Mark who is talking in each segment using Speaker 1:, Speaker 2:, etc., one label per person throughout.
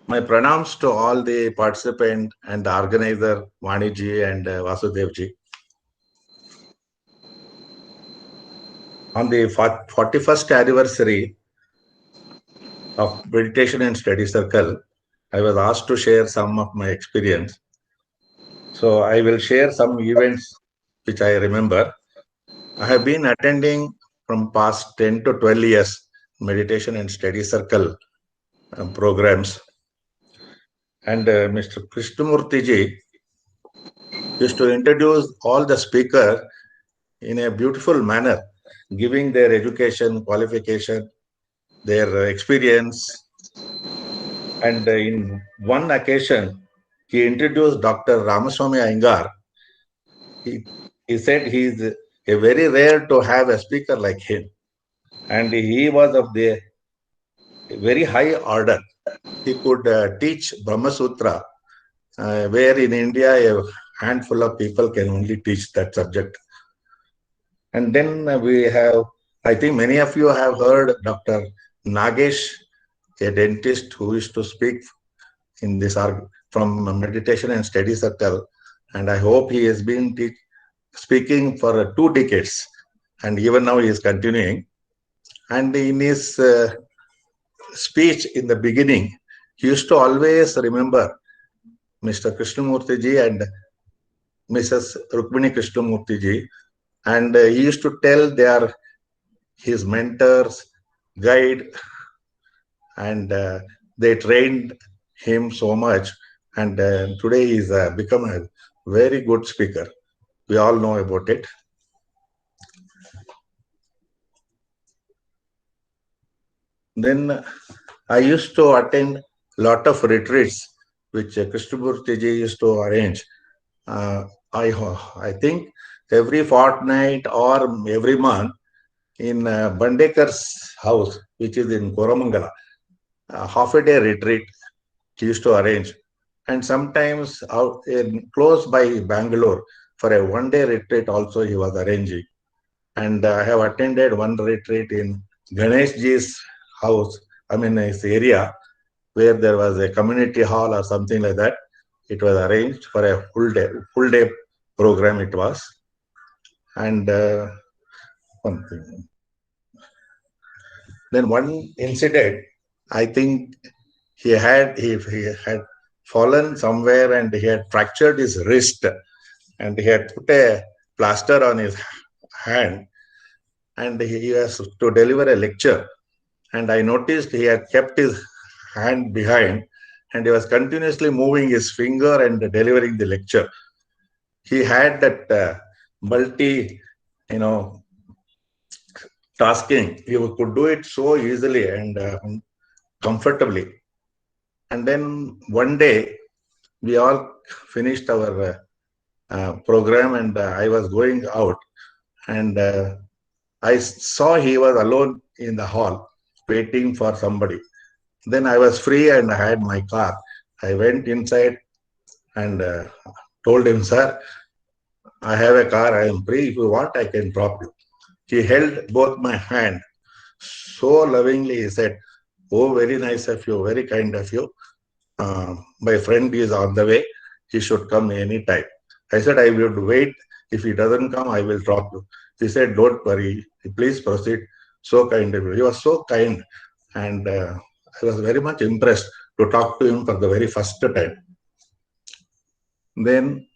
Speaker 1: My pranams to all the participant and the organizer, Vaniji and Vasudevji. On the 41st anniversary of Meditation and Study Circle, I was asked to share some of my experience. So I will share some events which I remember. I have been attending from past 10 to 12 years meditation and study circle programs. And Mr. Krishnamurti ji used to introduce all the speakers in a beautiful manner, giving their education, qualification, their experience. And in one occasion, he introduced Dr. Ramaswamy Iyengar. He, he said he is a very rare to have a speaker like him. And he was of the very high order. He could teach Brahma Sutra, where in India a handful of people can only teach that subject. And then we have, I think many of you have heard Dr. Nagesh, a dentist who used to speak in this from meditation and study circle. And I hope he has been speaking for 2 decades. And even now he is continuing. And in his speech in the beginning, he used to always remember Mr. Krishnamurti ji and Mrs. Rukmini Krishnamurti ji. And he used to tell they are his mentors, guide, and they trained him so much. And today he's become a very good speaker. We all know about it. Then I used to attend a lot of retreats which Krishnamurti ji used to arrange. Uh, I think every fortnight or every month in Bandekar's house, which is in Koramangala, half a day retreat he used to arrange. And sometimes out in close by Bangalore for a 1 day retreat also he was arranging. And I have attended one retreat in Ganesh ji's house, I mean his area, where there was a community hall or something like that. It was arranged for a full day program it was. And one thing. Then one incident, I think he had fallen somewhere and he had fractured his wrist and he had put a plaster on his hand and he has to deliver a lecture. And I noticed he had kept his hand behind and he was continuously moving his finger and delivering the lecture. He had that multi, you know, tasking. He could do it so easily and comfortably. And then one day we all finished our program and I was going out and I saw he was alone in the hall waiting for somebody. Then I was free and I had my car. I went inside and told him, sir, I have a car. I am free. If you want, I can drop you. He held both my hand so lovingly. He said, oh, very nice of you, very kind of you. My friend is on the way. He should come anytime. I said, I will wait. If he doesn't come, I will drop you. He said, don't worry. Please proceed. So kind of you. He was so kind. And I was very much impressed to talk to him for the very first time. Then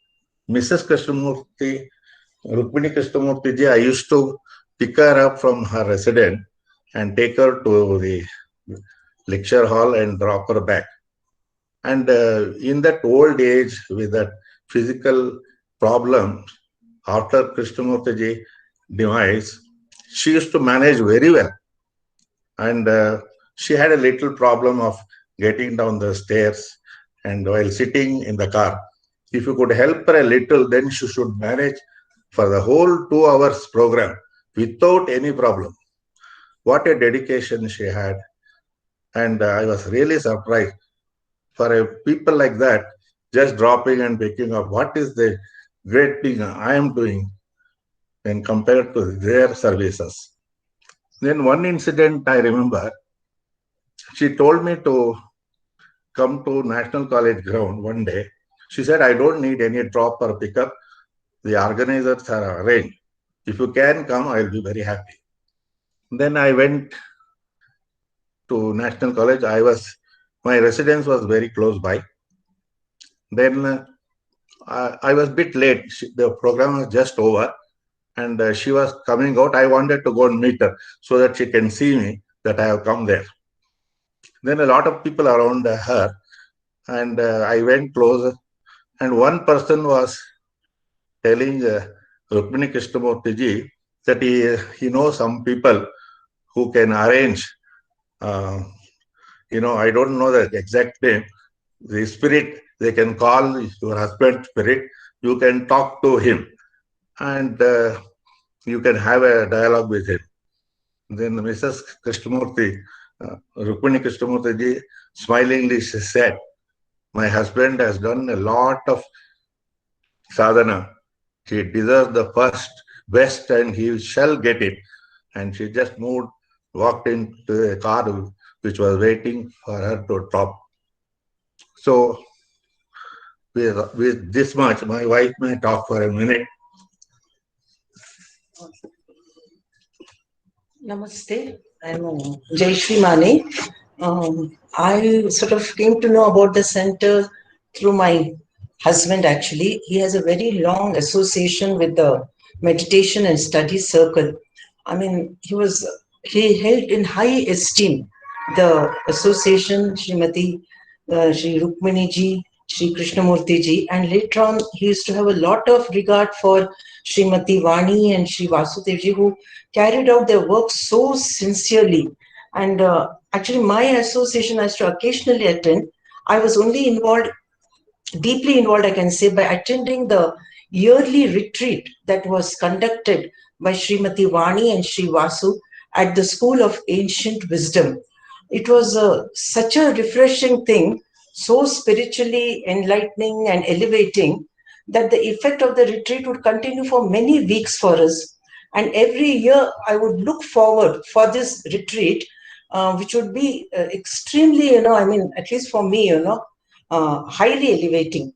Speaker 1: Mrs. Krishnamurti, Rukmini Krishnamurti ji, I used to pick her up from her residence and take her to the lecture hall and drop her back. And in that old age, with that physical problem, after Krishnamurti ji demise, she used to manage very well. And she had a little problem of getting down the stairs and while sitting in the car. If you could help her a little, then she should manage for the whole 2 hours program without any problem. What a dedication she had. And I was really surprised for a people like that, just dropping and picking up. What is the great thing I am doing when compared to their services? Then one incident I remember, she told me to come to National College ground one day. She said, I don't need any drop or pickup. The organizers are arranged. If you can come, I'll be very happy. Then I went to National College. My residence was very close by. Then I was a bit late. The program was just over and she was coming out. I wanted to go and meet her so that she can see me that I have come there. Then a lot of people around her and I went closer and one person was telling Rukmini Krishnamurti ji that he knows some people who can arrange, I don't know the exact name, the spirit, they can call your husband spirit, you can talk to him and you can have a dialogue with him. Then Mrs. Krishnamurti, Rukmini Krishnamurti ji, smilingly she said, my husband has done a lot of sadhana. He deserves the first, best, and he shall get it. And she just walked into a car which was waiting for her to drop. So, with this much, my wife may talk for a minute.
Speaker 2: Namaste. I'm Jayashree Mane. I sort of came to know about the center through my husband, actually. He has a very long association with the meditation and study circle. I mean, he held in high esteem the association, Srimati Sri Rukmini ji, Sri Krishnamurti ji, and later on he used to have a lot of regard for Srimati Vani and Sri Vasudev ji, who carried out their work so sincerely. And actually, my association I used to occasionally attend. I was only deeply involved, I can say, by attending the yearly retreat that was conducted by Srimati Vani and Sri Vasu at the School of Ancient Wisdom. It was such a refreshing thing, so spiritually enlightening and elevating, that the effect of the retreat would continue for many weeks for us. And every year I would look forward for this retreat, which would be extremely, at least for me, highly elevating.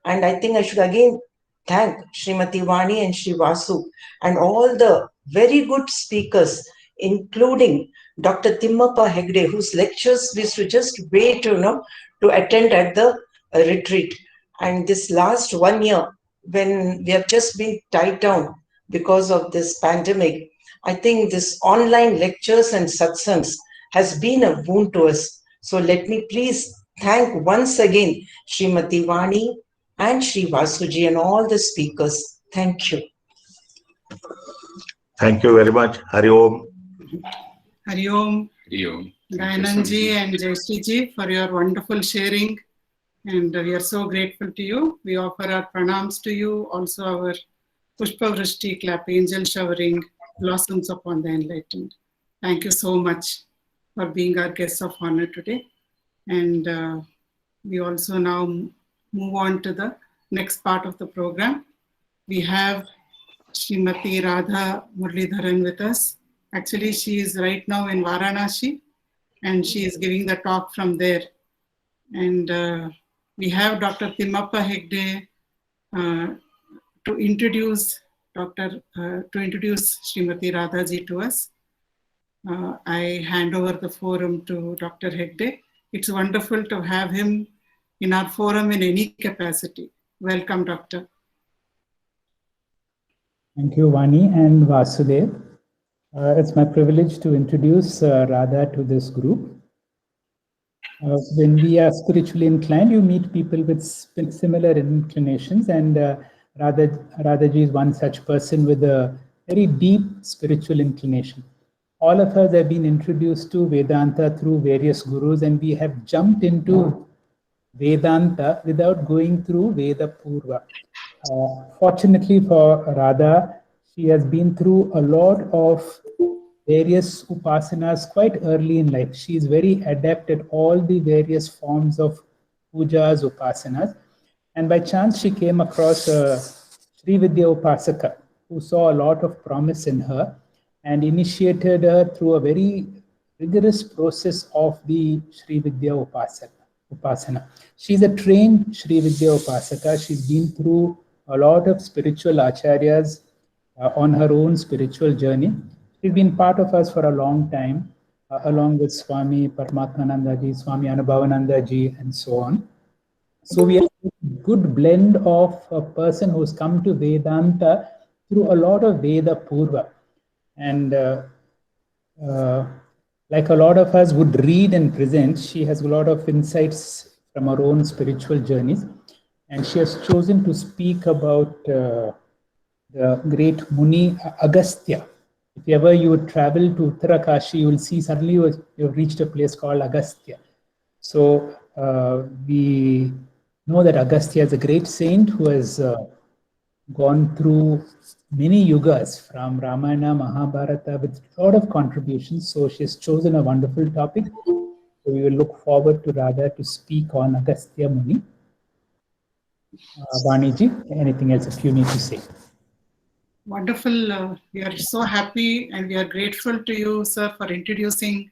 Speaker 2: And I think I should again thank Srimati Vani and Sri Vasu and all the very good speakers, including Dr. Timmappa Hegde, whose lectures we used to just wait, to attend at the retreat. And this last 1 year, when we have just been tied down because of this pandemic, I think this online lectures and satsangs has been a boon to us. So let me please thank once again Srimati Vani and Sri Vasuji and all the speakers. Thank you.
Speaker 1: Thank you very much. Hari Om.
Speaker 3: Hari Om.
Speaker 4: Hari Om.
Speaker 3: Dayanandji and Jayashree ji for your wonderful sharing. And we are so grateful to you. We offer our pranams to you, also our Pushpa Vrishti clap, angel showering blossoms upon the enlightened. Thank you so much for being our guest of honor today. And we also now move on to the next part of the program. We have Srimati Radha Muralidharan with us. Actually, she is right now in Varanasi and she is giving the talk from there. And we have Dr. Timmappa Hegde to introduce Srimati Radha ji to us. I hand over the forum to Dr. Hegde. It's wonderful to have him in our forum in any capacity. Welcome, Doctor.
Speaker 5: Thank you, Vani and Vasudev. It's my privilege to introduce Radha to this group. When we are spiritually inclined, you meet people with similar inclinations, and Radhaji is one such person with a very deep spiritual inclination. All of us have been introduced to Vedanta through various gurus, and we have jumped into Vedanta without going through Veda Purva. Fortunately for Radha, she has been through a lot of various upasanas quite early in life. She is very adept at all the various forms of pujas, upasanas. And by chance, she came across a Sri Vidya Upasaka who saw a lot of promise in her and initiated her through a very rigorous process of the Sri Vidya Upasana. Upasana. She's a trained Sri Vidya Upasaka. She's been through a lot of spiritual acharyas on her own spiritual journey. She's been part of us for a long time, along with Swami Paramatmananda ji, Swami Anubhavananda ji, and so on. So we have a good blend of a person who's come to Vedanta through a lot of Veda Purva. And like a lot of us would read and present, she has a lot of insights from her own spiritual journeys. And she has chosen to speak about the great Muni Agastya. If ever you would travel to Uttarakashi, you will see suddenly you've reached a place called Agastya. So we know that Agastya is a great saint who has gone through many yugas from Ramayana, Mahabharata with a lot of contributions. So she's chosen a wonderful topic. So we will look forward to Radha to speak on Agastya Muni. Vaniji, anything else if you need to say?
Speaker 3: Wonderful. We are so happy and we are grateful to you, sir, for introducing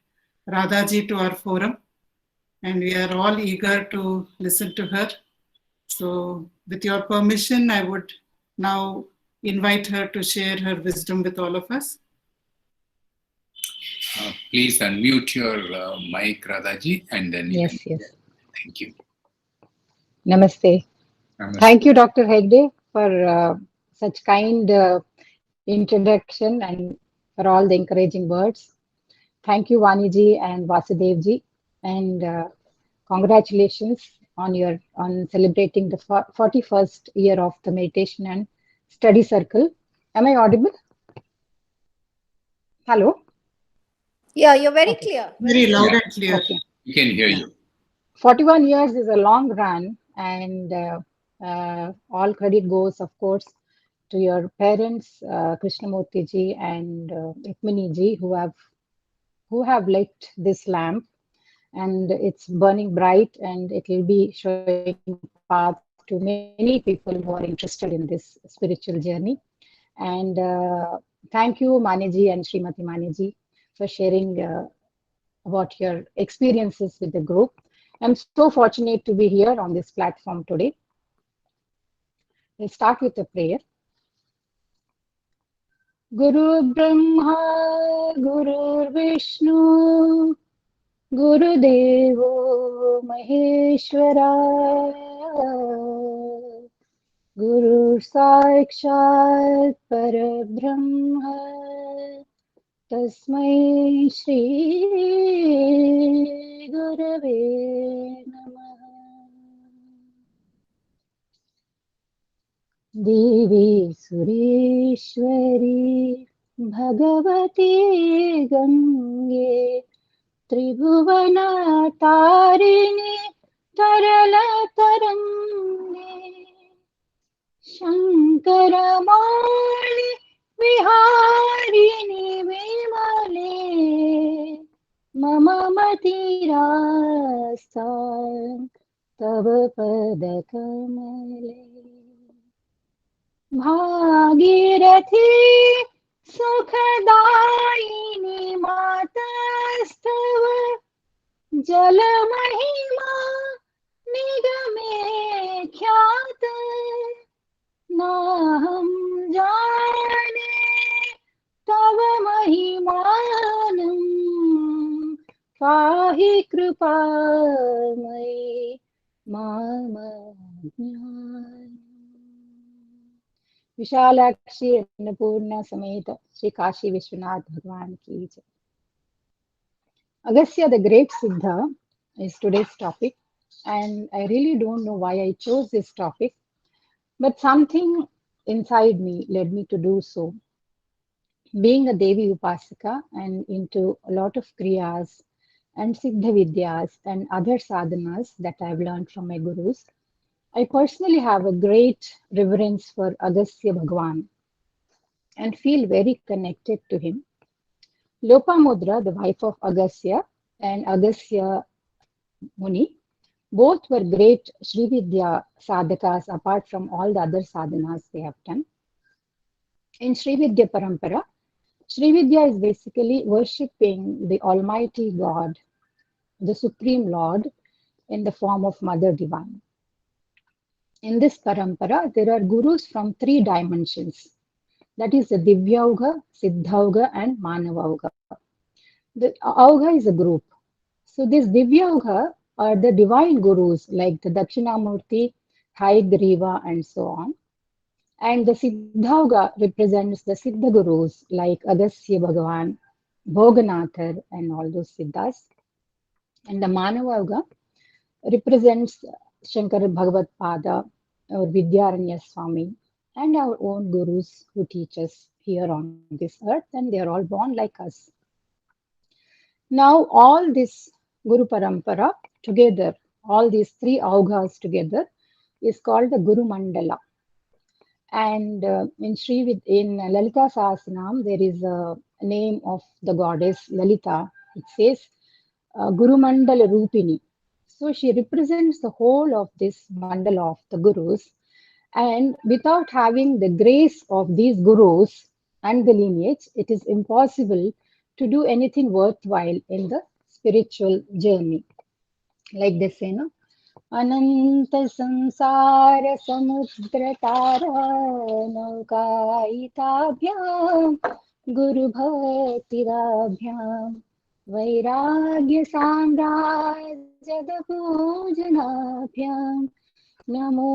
Speaker 3: Radhaji to our forum. And we are all eager to listen to her. So with your permission, I would now invite her to share her wisdom with all of us.
Speaker 4: Please unmute your mic, Radhaji, and then
Speaker 6: Yes.
Speaker 4: Thank you.
Speaker 6: Namaste.
Speaker 4: Namaste.
Speaker 6: Thank you, Dr. Hegde, for such kind introduction and for all the encouraging words. Thank you, Vaniji and Vasudevji, and congratulations on celebrating the 41st year of the meditation and study circle. Am I audible? Hello?
Speaker 7: Yeah, you're very clear.
Speaker 3: Very loud and clear.
Speaker 6: Okay.
Speaker 4: We can hear you.
Speaker 6: 41 years is a long run, and all credit goes, of course, to your parents, Krishnamurti ji and Rukmini ji, who have lit this lamp, and it's burning bright, and it will be showing path to many people who are interested in this spiritual journey. And thank you, Maniji and Srimati Maniji, for sharing about your experiences with the group. I'm so fortunate to be here on this platform today. We'll start with a prayer. Guru Brahma, Guru Vishnu, Guru Devo Maheshwara, Guru Sakshat Parabrahma, Tasmai Shri Gurave Namah. Devi Sureshwari Bhagavati Gange Tribhuvana Tarini Tarala Tarange Shankara Mali Viharini Vimale Mama Matirasa Tava Padakamale Bhagirathi Sukhadayini Matastava Jala Mahima Nigame Khyata Naham Jane Tava Mahimanam Pahi Krupamai Mama Jnana Vishalakshi Annapurna Sameta Sri Kashi Vishwanath Bhagwan Ki Jai. Agastya, the great Siddha, is today's topic, and I really don't know why I chose this topic, but something inside me led me to do so. Being a Devi Upasaka and into a lot of Kriyas and Siddha Vidyas and other sadhanas that I've learned from my gurus, I personally have a great reverence for Agastya Bhagwan and feel very connected to him. Lopamudra, the wife of Agastya, and Agastya Muni, both were great Sri Vidya sadhakas apart from all the other sadhanas they have done. In Sri Vidya Parampara, Sri Vidya is basically worshipping the Almighty God, the Supreme Lord, in the form of Mother Divine. In this parampara, there are gurus from 3 dimensions. That is the Divyauga, Siddhauga, and Manavauga. The Auga is a group. So this Divyauga are the divine gurus like the Dakshinamurti, Hayagriva, and so on. And the Siddhauga represents the Siddha gurus like Agastya Bhagavan, Bhoganathar, and all those Siddhas. And the Manavauga represents Shankara Bhagavad Pada or Vidyaranya Swami and our own gurus who teach us here on this earth, and they are all born like us. Now, all this Guru Parampara together, all these 3 Augas together, is called the Guru Mandala. And in Lalita Sahasranam, there is a name of the goddess Lalita. It says Guru Mandala Rupini. So she represents the whole of this mandala of the gurus. And without having the grace of these gurus and the lineage, it is impossible to do anything worthwhile in the spiritual journey. Like they say, no? Ananta samsara samudra tara naukaitabhyam guru bhaktirabhyam vairagya samrajyada pujanabhyam namo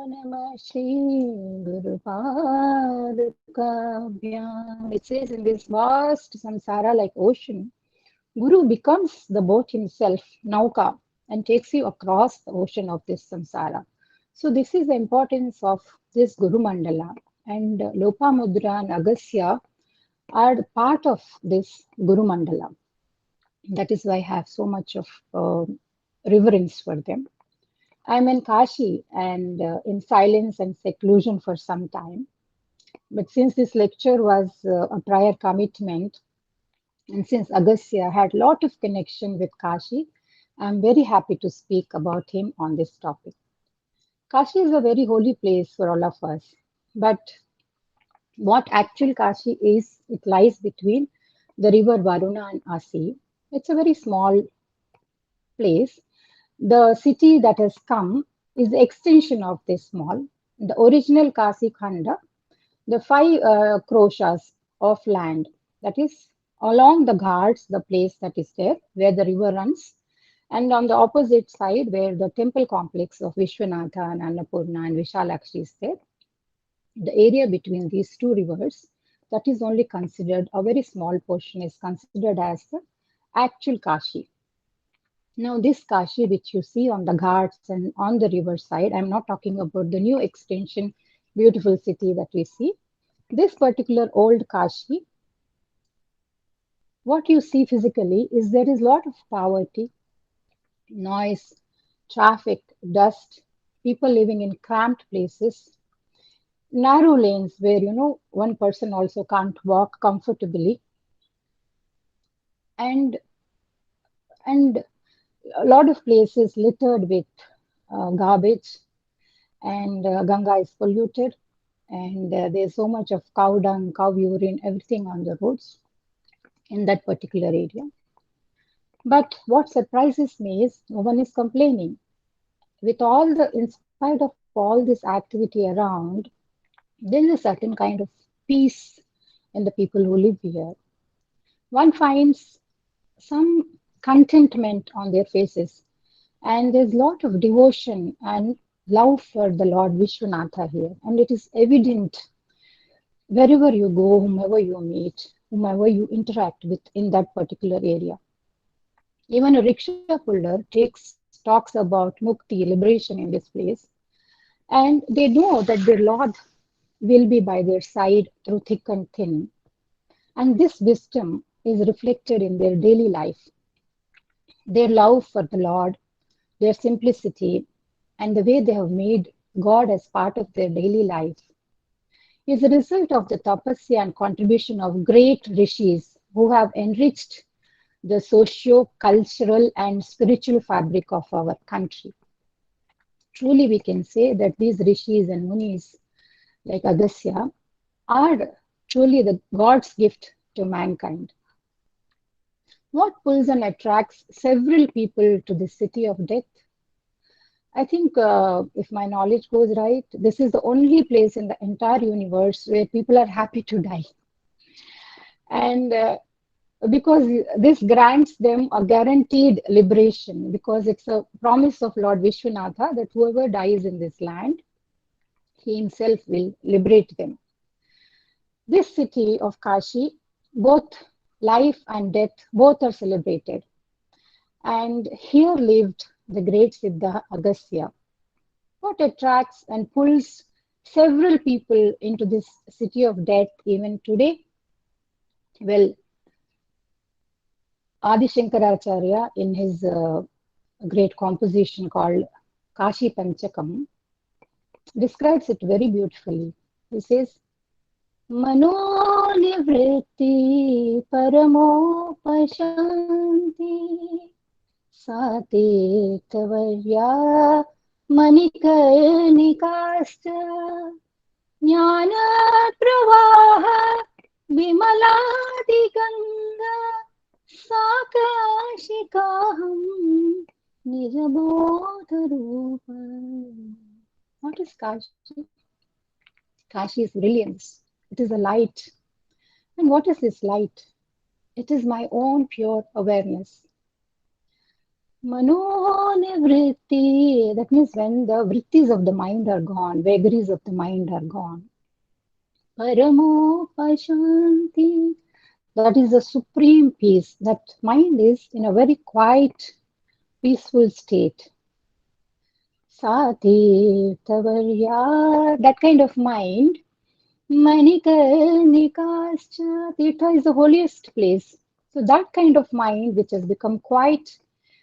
Speaker 6: namah shri guru padukabhyam. It says in this vast samsara like ocean, Guru becomes the boat himself, Nauka, and takes you across the ocean of this samsara. So this is the importance of this Guru Mandala. And Lopamudra and Agastya are part of this Guru Mandala. That is why I have so much of reverence for them. I'm in Kashi and in silence and seclusion for some time. But since this lecture was a prior commitment, and since Agastya had a lot of connection with Kashi, I'm very happy to speak about him on this topic. Kashi is a very holy place for all of us. But what actual Kashi is, it lies between the river Varuna and Asi. It's a very small place. The city that has come is the extension of this small. The original Kasi Khanda, the 5 kroshas of land, that is along the ghats, the place that is there where the river runs, and on the opposite side where the temple complex of Vishwanatha and Annapurna and Vishalakshi is there, the area between these 2 rivers, that is only considered, a very small portion is considered as the actual Kashi. Now this Kashi which you see on the ghats and on the river side, I'm not talking about the new extension, beautiful city that we see. This particular old Kashi, what you see physically is there is a lot of poverty, noise, traffic, dust, people living in cramped places, narrow lanes where, one person also can't walk comfortably, and a lot of places littered with garbage, and Ganga is polluted, and there's so much of cow dung, cow urine, everything on the roads in that particular area. But what surprises me is no one is complaining. In spite of all this activity around, there is a certain kind of peace in the people who live here. One finds some contentment on their faces, and there's a lot of devotion and love for the Lord Vishwanatha here, and it is evident wherever you go, whomever you meet, whomever you interact with in that particular area. Even a rickshaw puller talks about mukti, liberation in this place, and they know that their Lord will be by their side through thick and thin, and this wisdom is reflected in their daily life. Their love for the Lord, their simplicity, and the way they have made God as part of their daily life is a result of the tapasya and contribution of great rishis who have enriched the socio-cultural and spiritual fabric of our country. Truly, we can say that these rishis and munis like Agastya are truly the God's gift to mankind. What pulls and attracts several people to the city of death? I think if my knowledge goes right, this is the only place in the entire universe where people are happy to die. And because this grants them a guaranteed liberation, because it's a promise of Lord Vishwanatha that whoever dies in this land, he himself will liberate them. This city of Kashi, both life and death, both are celebrated. And here lived the great Siddha Agastya. What attracts and pulls several people into this city of death even today? Well, Adi Shankaracharya, in his great composition called Kashi Panchakam, describes it very beautifully. He says, Mano nivritti paramopashanti sate tavarya manikarnikasta jnana pravaha vimaladiganga sakashikaham nijabodharupa. What is Kashi? Kashi is brilliance. It is a light. And what is this light? It is my own pure awareness. Mano nivritti, that means when the vrittis of the mind are gone, vagaries of the mind are gone. Paramo pashanti, that is the supreme peace. That mind is in a very quiet, peaceful state. Sati tavarya, that kind of mind. Manikarnikascha, Tirtha is the holiest place. So that kind of mind which has become quiet,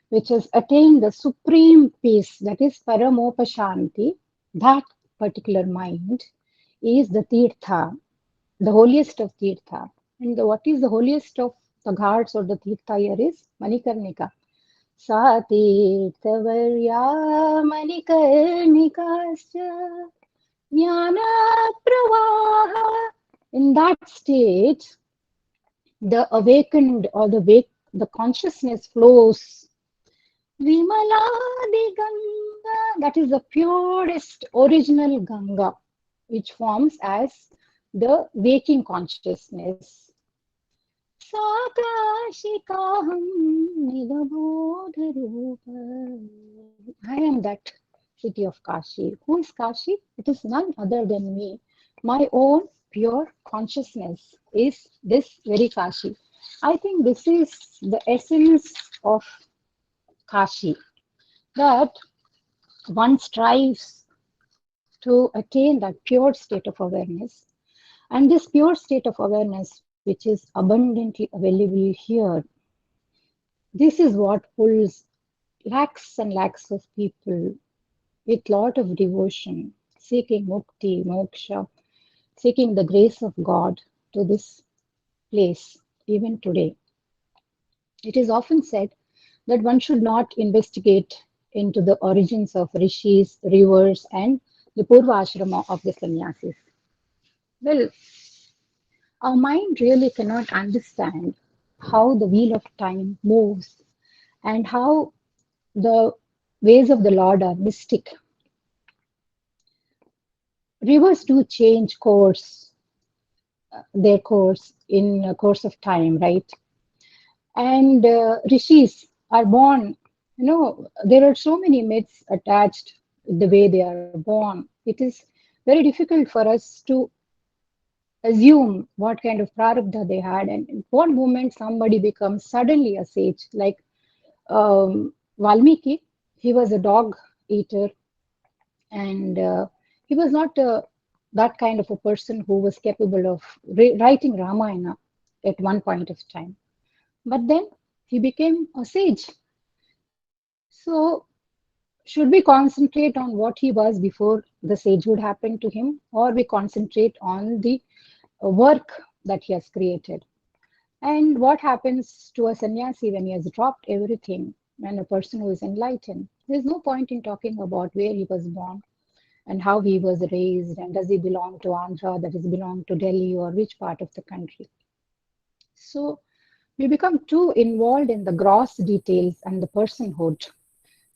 Speaker 6: which has attained the supreme peace, that is Paramopashanti, that particular mind is the Tirtha, the holiest of Tirtha. And what is the holiest of the ghats or the Tirtha here is Manikarnika. Sa Tirthavarya Manikarnikascha Jnana Pravaha. In that state, the awakened or the consciousness flows. Vimaladi Ganga, that is the purest original Ganga, which forms as the waking consciousness. Sakashikaham Nidabodharupa. I am that city of Kashi. Who is Kashi? It is none other than me. My own pure consciousness is this very Kashi. I think this is the essence of Kashi, that one strives to attain that pure state of awareness. And this pure state of awareness, which is abundantly available here, this is what pulls lakhs and lakhs of people with lot of devotion, seeking mukti, moksha, seeking the grace of God to this place, even today. It is often said that one should not investigate into the origins of rishis, rivers, and the Purva Ashrama of the sannyasis. Well, our mind really cannot understand how the wheel of time moves and how the ways of the Lord are mystic. Rivers do change their course in a course of time, right? And rishis are born. There are so many myths attached with the way they are born. It is very difficult for us to assume what kind of prarabdha they had and in what moment somebody becomes suddenly a sage. Like Valmiki, he was a dog eater, and he was not that kind of a person who was capable of writing Ramayana at one point of time. But then he became a sage. So should we concentrate on what he was before the sagehood happened to him, or we concentrate on the work that he has created? And what happens to a sannyasi when he has dropped everything, and a person who is enlightened? There's no point in talking about where he was born and how he was raised, and does he belong to Andhra, does he belong to Delhi, or which part of the country? So we become too involved in the gross details and the personhood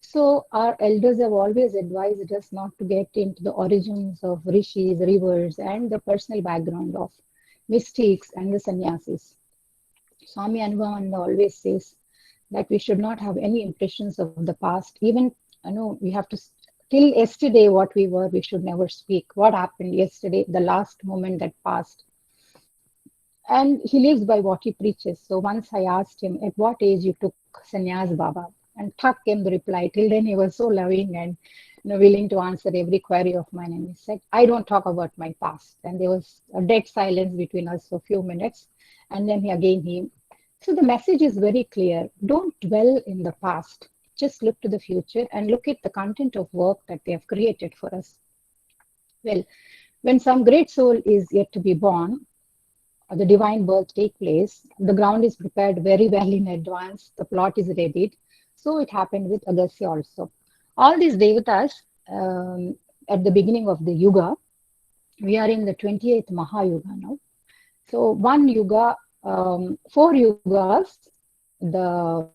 Speaker 6: So our elders have always advised us not to get into the origins of rishis, rivers, and the personal background of mystics and the sannyasis. Swami Anvananda always says that we should not have any impressions of the past. Even, we have to, till yesterday, what we were, we should never speak. What happened yesterday, the last moment that passed. And he lives by what he preaches. So once I asked him, at what age you took sannyas, Baba? And thak came the reply. Till then he was so loving and willing to answer every query of mine. And he said, I don't talk about my past. And there was a dead silence between us for a few minutes. And then he so the message is very clear. Don't dwell in the past. Just look to the future and look at the content of work that they have created for us. Well, when some great soul is yet to be born, the divine birth take place, the ground is prepared very well in advance, the plot is readied. So it happened with Agastya also. All these devatas, at the beginning of the yuga, we are in the 28th Mahayuga now. So one yuga, 4 yugas, the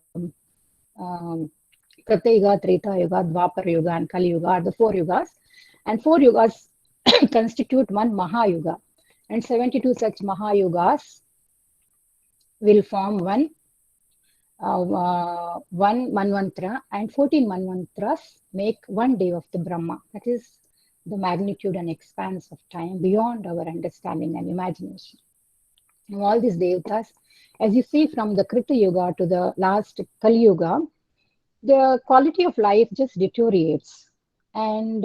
Speaker 6: Krita Yuga, Treta Yuga, Dwapar Yuga, and Kali Yuga are the 4 yugas. And 4 yugas constitute one Mahayuga. And 72 such Mahayugas will form one Manvantra, and 14 Manvantras make one day of the Brahma. That is the magnitude and expanse of time beyond our understanding and imagination. Now, all these devatas, as you see from the Krita Yuga to the last Kali Yuga, the quality of life just deteriorates. And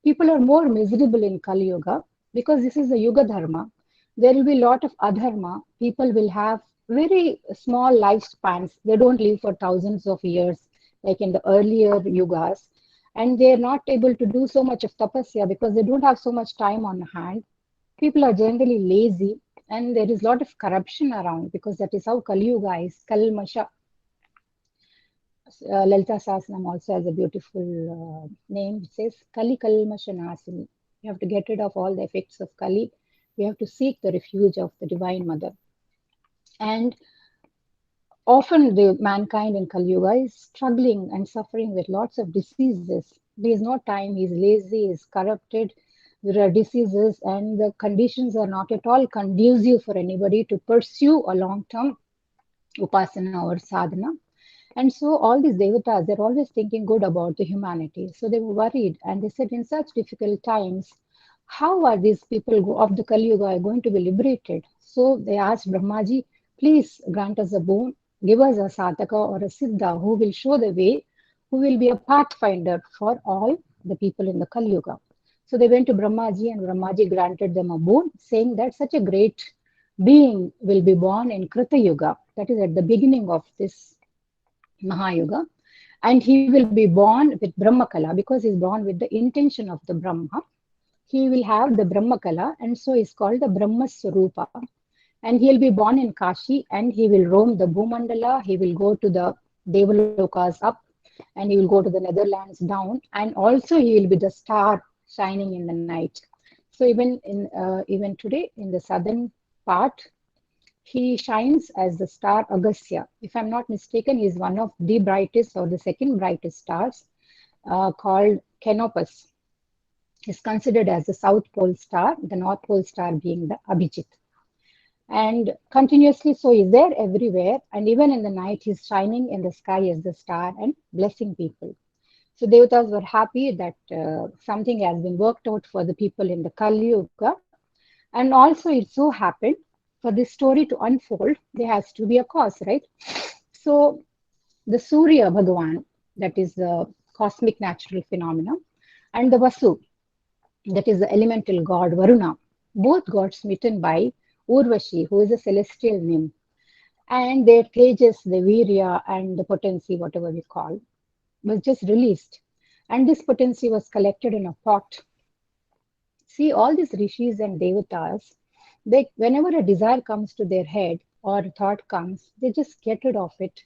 Speaker 6: people are more miserable in Kali Yuga because this is a Yuga Dharma. There will be a lot of adharma. People will have very small lifespans. They don't live for thousands of years like in the earlier yugas. And they're not able to do so much of tapasya because they don't have so much time on hand. People are generally lazy. And there is a lot of corruption around because that is how Kali Yuga is. Kalmasha. Lalita Sahasranam also has a beautiful name. It says Kali Kalmasha Nasini. You have to get rid of all the effects of Kali. We have to seek the refuge of the Divine Mother. And often the mankind in Kali Yuga is struggling and suffering with lots of diseases. There is no time. He is lazy, he is corrupted. There are diseases and the conditions are not at all conducive for anybody to pursue a long-term upasana or sadhana. And so all these devatas, they're always thinking good about the humanity. So they were worried and they said in such difficult times, how are these people of the Kali Yuga going to be liberated? So they asked Brahmaji, please grant us a boon, give us a Sataka or a Siddha who will show the way, who will be a pathfinder for all the people in the Kali Yuga. So they went to Brahmaji and Brahmaji granted them a boon, saying that such a great being will be born in Krita Yuga, that is at the beginning of this Mahayuga, and he will be born with Brahmakala because he is born with the intention of the Brahma. He will have the Brahmakala and so is called the Brahma Swarupa. And he will be born in Kashi and he will roam the Bhumandala, he will go to the Devalokas up and he will go to the Netherlands down, and also he will be the star shining in the night. So even today in the southern part, he shines as the star Agastya. If I'm not mistaken, he is one of the brightest or the second brightest stars called Canopus. He is considered as the South Pole star, the North Pole star being the Abhijit. And continuously, so he's there everywhere. And even in the night, he's shining in the sky as the star and blessing people. So Devatas were happy that something has been worked out for the people in the Kali Yuga. And also it so happened, for this story to unfold, there has to be a cause, right? So the Surya Bhagavan, that is the cosmic natural phenomena, and the Vasu, that is the elemental god Varuna, both got smitten by Urvashi, who is a celestial nymph. And their tejas, the virya and the potency, whatever we call, was just released. And this potency was collected in a pot. See, all these rishis and devatas, whenever a desire comes to their head or a thought comes, they just get rid of it.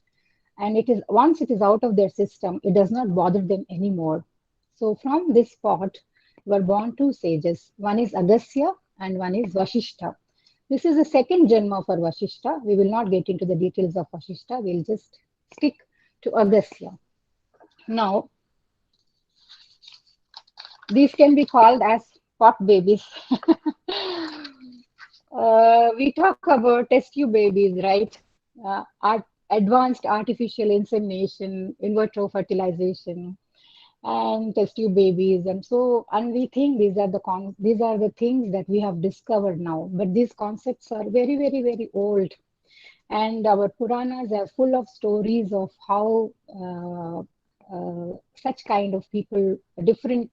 Speaker 6: And it is once it is out of their system, it does not bother them anymore. So from this pot were born 2 sages. One is Agastya and one is Vashishta. This is the second Janma for Vashishta. We will not get into the details of Vashishta. We'll just stick to Agastya. Now, these can be called as pot babies. We talk about test tube babies, right? Advanced artificial insemination, in vitro fertilization, and test tube babies, and we think these are the things that we have discovered now. But these concepts are very, very, very old, and our Puranas are full of stories of how such kind of people, different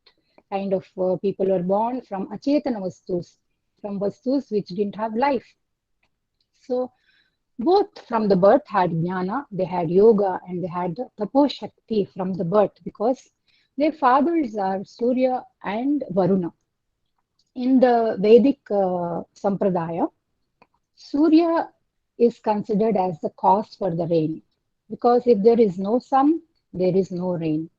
Speaker 6: kind of people are born from achetana vastus, from vastus which didn't have life. So both from the birth had jnana, they had yoga, and they had tapo shakti from the birth, because their fathers are Surya and Varuna. In the Vedic Sampradaya, Surya is considered as the cause for the rain, because if there is no sun, there is no rain.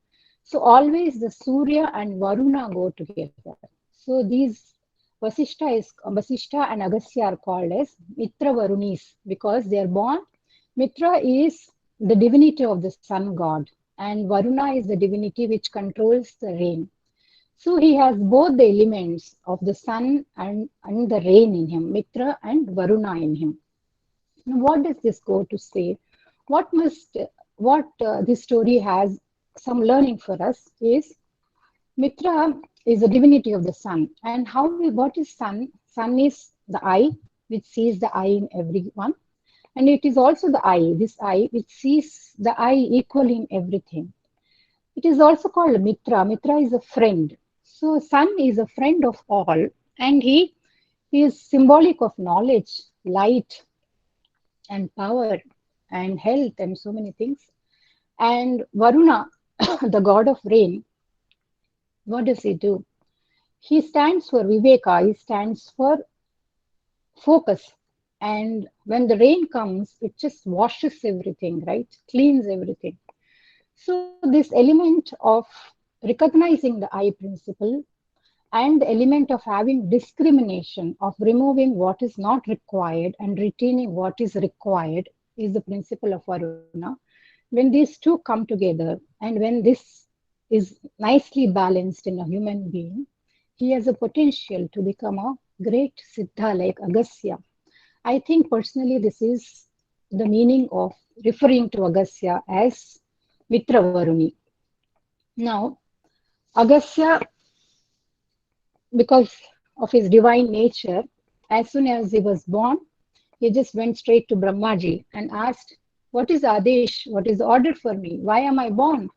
Speaker 6: So always the Surya and Varuna go together. So these Vasishtha and Agastya are called as Mitra Varunis, because they are born. Mitra is the divinity of the sun god, and Varuna is the divinity which controls the rain. So he has both the elements of the sun and the rain in him, Mitra and Varuna in him. Now, what does this go to say? What this story has some learning for us is Mitra is the divinity of the sun. And what is sun? Sun is the eye, which sees the eye in everyone. And it is also this eye, which sees the eye equally in everything. It is also called Mitra. Mitra is a friend. So sun is a friend of all, and he is symbolic of knowledge, light, and power, and health, and so many things. And Varuna, the god of rain, what does he do? He stands for Viveka, he stands for focus. And when the rain comes, it just washes everything, right? Cleans everything. So this element of recognizing the eye principle and the element of having discrimination, of removing what is not required and retaining what is required, is the principle of Varuna. When these two come together, and when this is nicely balanced in a human being, he has a potential to become a great Siddha like Agastya. I think personally this is the meaning of referring to Agastya as Mitra Varuni. Now, Agastya, because of his divine nature, as soon as he was born, he just went straight to Brahmaji and asked, what is Adesh? What is the order for me? Why am I born?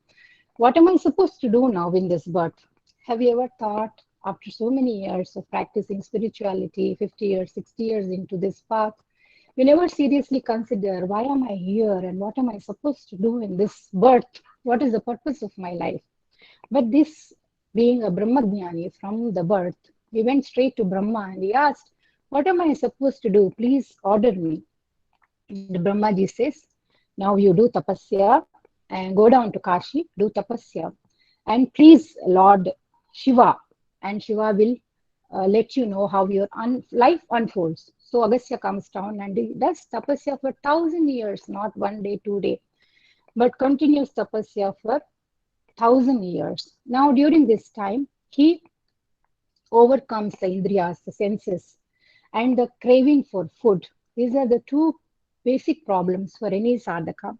Speaker 6: What am I supposed to do now in this birth? Have you ever thought, after so many years of practicing spirituality, 50 years, 60 years into this path, you never seriously consider, why am I here and what am I supposed to do in this birth? What is the purpose of my life? But this, being a Brahmajnani from the birth, he went straight to Brahma and he asked, what am I supposed to do? Please order me. The Brahmaji says, now you do tapasya and go down to Kashi, do tapasya. And please, Lord Shiva, and Shiva will let you know how your life unfolds. So Agastya comes down and he does tapasya for 1,000 years, not 1 day, 2 days, but continues tapasya for 1,000 years. Now, during this time, he overcomes the indriyas, the senses, and the craving for food. These are the two basic problems for any sadhaka.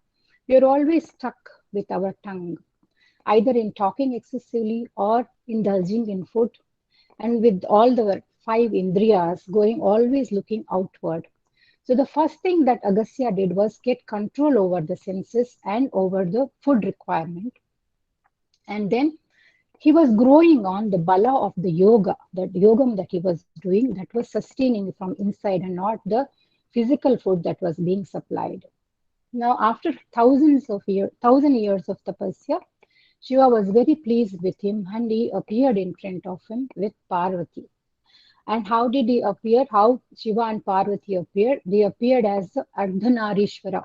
Speaker 6: We are always stuck with our tongue, either in talking excessively or indulging in food, and with all the 5 indriyas going always looking outward. So the first thing that Agastya did was get control over the senses and over the food requirement. And then he was growing on the bala of the yoga, that yogam that he was doing, that was sustaining from inside and not the physical food that was being supplied. Now, after 1,000 years of tapasya, Shiva was very pleased with him and he appeared in front of him with Parvati. And how did he appear? How Shiva and Parvati appeared? They appeared as Ardhanarishvara,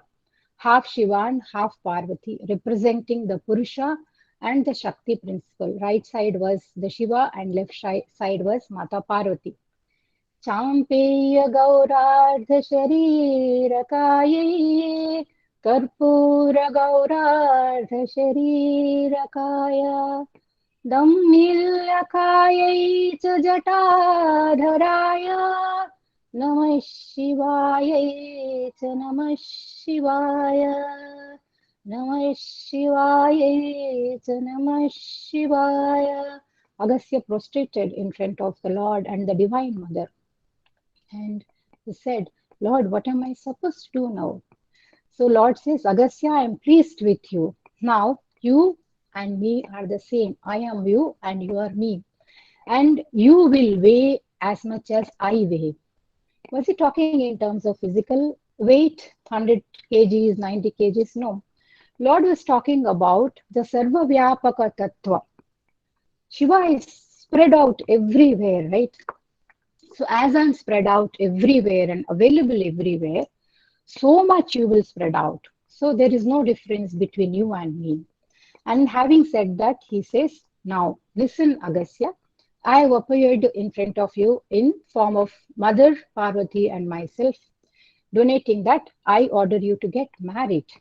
Speaker 6: half Shiva and half Parvati, representing the Purusha and the Shakti principle. Right side was the Shiva and left side was Mata Parvati. Champeya Gaurardha Sharira Kaye कर्पूरगौरार्धशरीरकाय दम्मिल्लकायै च जटाधराय नमः शिवायै च नमः शिवाय नमः शिवायै च नमः शिवाय. Agastya prostrated in front of the Lord and the Divine Mother, and he said, Lord, what am I supposed to do now? So Lord says, Agastya, I am pleased with you. Now you and me are the same. I am you and you are me. And you will weigh as much as I weigh. Was he talking in terms of physical weight, 100 kgs, 90 kgs? No. Lord was talking about the Sarva Vyapaka Tattva. Shiva is spread out everywhere, right? So as I'm spread out everywhere and available everywhere, so much you will spread out. So there is no difference between you and me. And having said that, he says, now listen, Agastya, I have appeared in front of you in form of Mother Parvati and myself, donating that I order you to get married.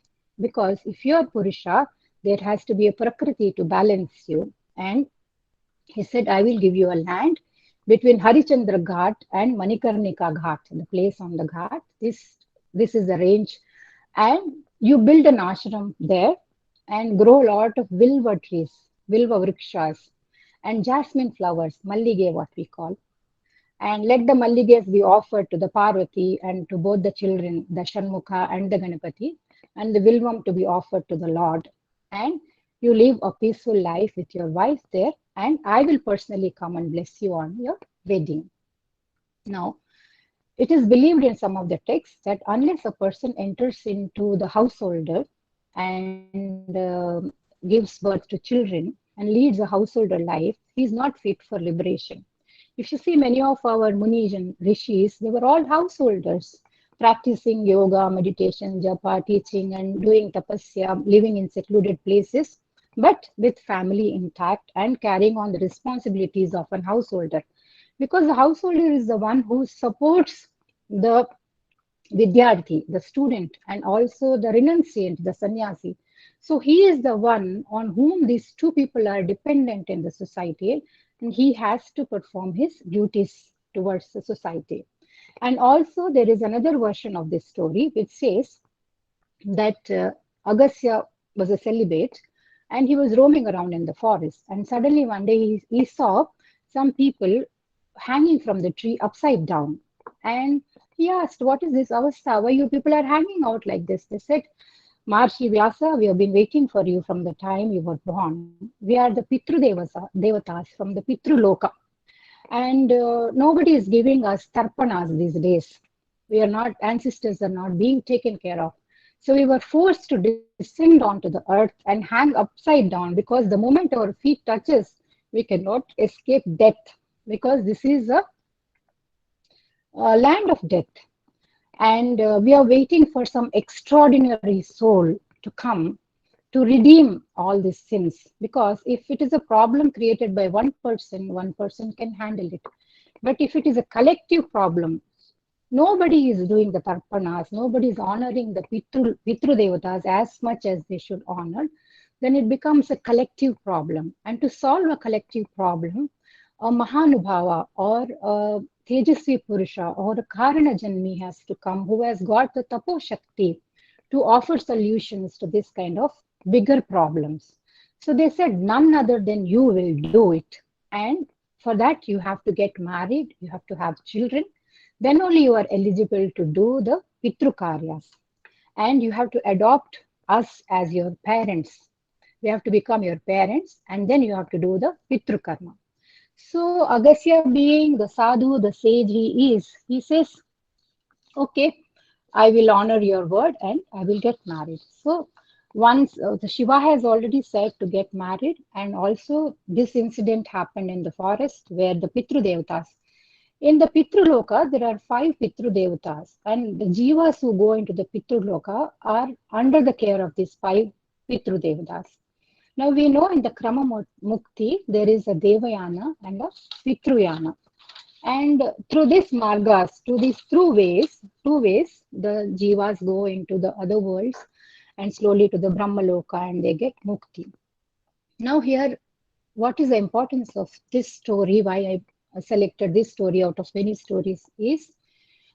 Speaker 6: Because if you are Purusha, there has to be a Prakriti to balance you. And he said, I will give you a land between Harichandra Ghat and Manikarnika Ghat, the place on the Ghat. This is the range. And you build an ashram there and grow a lot of Vilva trees, Vilva vrikshas, and jasmine flowers, Mallige what we call. And let the Malliges be offered to the Parvati and to both the children, the Shanmukha and the Ganapati, and the Vilvam to be offered to the Lord. And you live a peaceful life with your wife there, and I will personally come and bless you on your wedding. Now, it is believed in some of the texts that unless a person enters into the householder and gives birth to children and leads a householder life, he is not fit for liberation. If you see many of our Munis and Rishis, they were all householders, practicing yoga, meditation, japa, teaching, and doing tapasya, living in secluded places, but with family intact and carrying on the responsibilities of a householder. Because the householder is the one who supports the Vidyarthi, the student, and also the renunciant, the sannyasi. So he is the one on whom these two people are dependent in the society, and he has to perform his duties towards the society. And also there is another version of this story which says that Agastya was a celibate and he was roaming around in the forest, and suddenly one day he saw some people hanging from the tree upside down, and he asked, what is this avastha? Why you people are hanging out like this? They said, Maharishi Vyasa, we have been waiting for you from the time you were born. We are the Pitru Devatas from the Pitru Loka. And nobody is giving us tarpanas these days. We are not, ancestors are not being taken care of. So we were forced to descend onto the earth and hang upside down, because the moment our feet touches, we cannot escape death, because this is a land of death. And we are waiting for some extraordinary soul to come to redeem all these sins. Because if it is a problem created by one person can handle it. But if it is a collective problem, nobody is doing the tarpanas, nobody is honoring the Pitru Devatas as much as they should honor, then it becomes a collective problem. And to solve a collective problem, a Mahanubhava or a Tejasvi Purusha or a Karana Janmi has to come, who has got the Tapo Shakti to offer solutions to this kind of bigger problems. So they said, none other than you will do it. And for that, you have to get married, you have to have children. Then only you are eligible to do the Pitru Karyas. And you have to adopt us as your parents. We have to become your parents, and then you have to do the Pitru Karma. So Agastya, being the sadhu, the sage he says, okay, I will honor your word and I will get married. So once the Shiva has already said to get married, and also this incident happened in the forest where the Pitru Devatas. In the Pitru Loka, there are 5 Pitru Devatas, and the Jivas who go into the Pitru Loka are under the care of these 5 Pitru Devatas. Now we know in the Krama Mukti, there is a Devayana and a Pitruyana. And through these margas, two ways, the Jivas go into the other worlds, and slowly to the Brahmaloka, and they get mukti. Now here, what is the importance of this story, why I selected this story out of many stories, is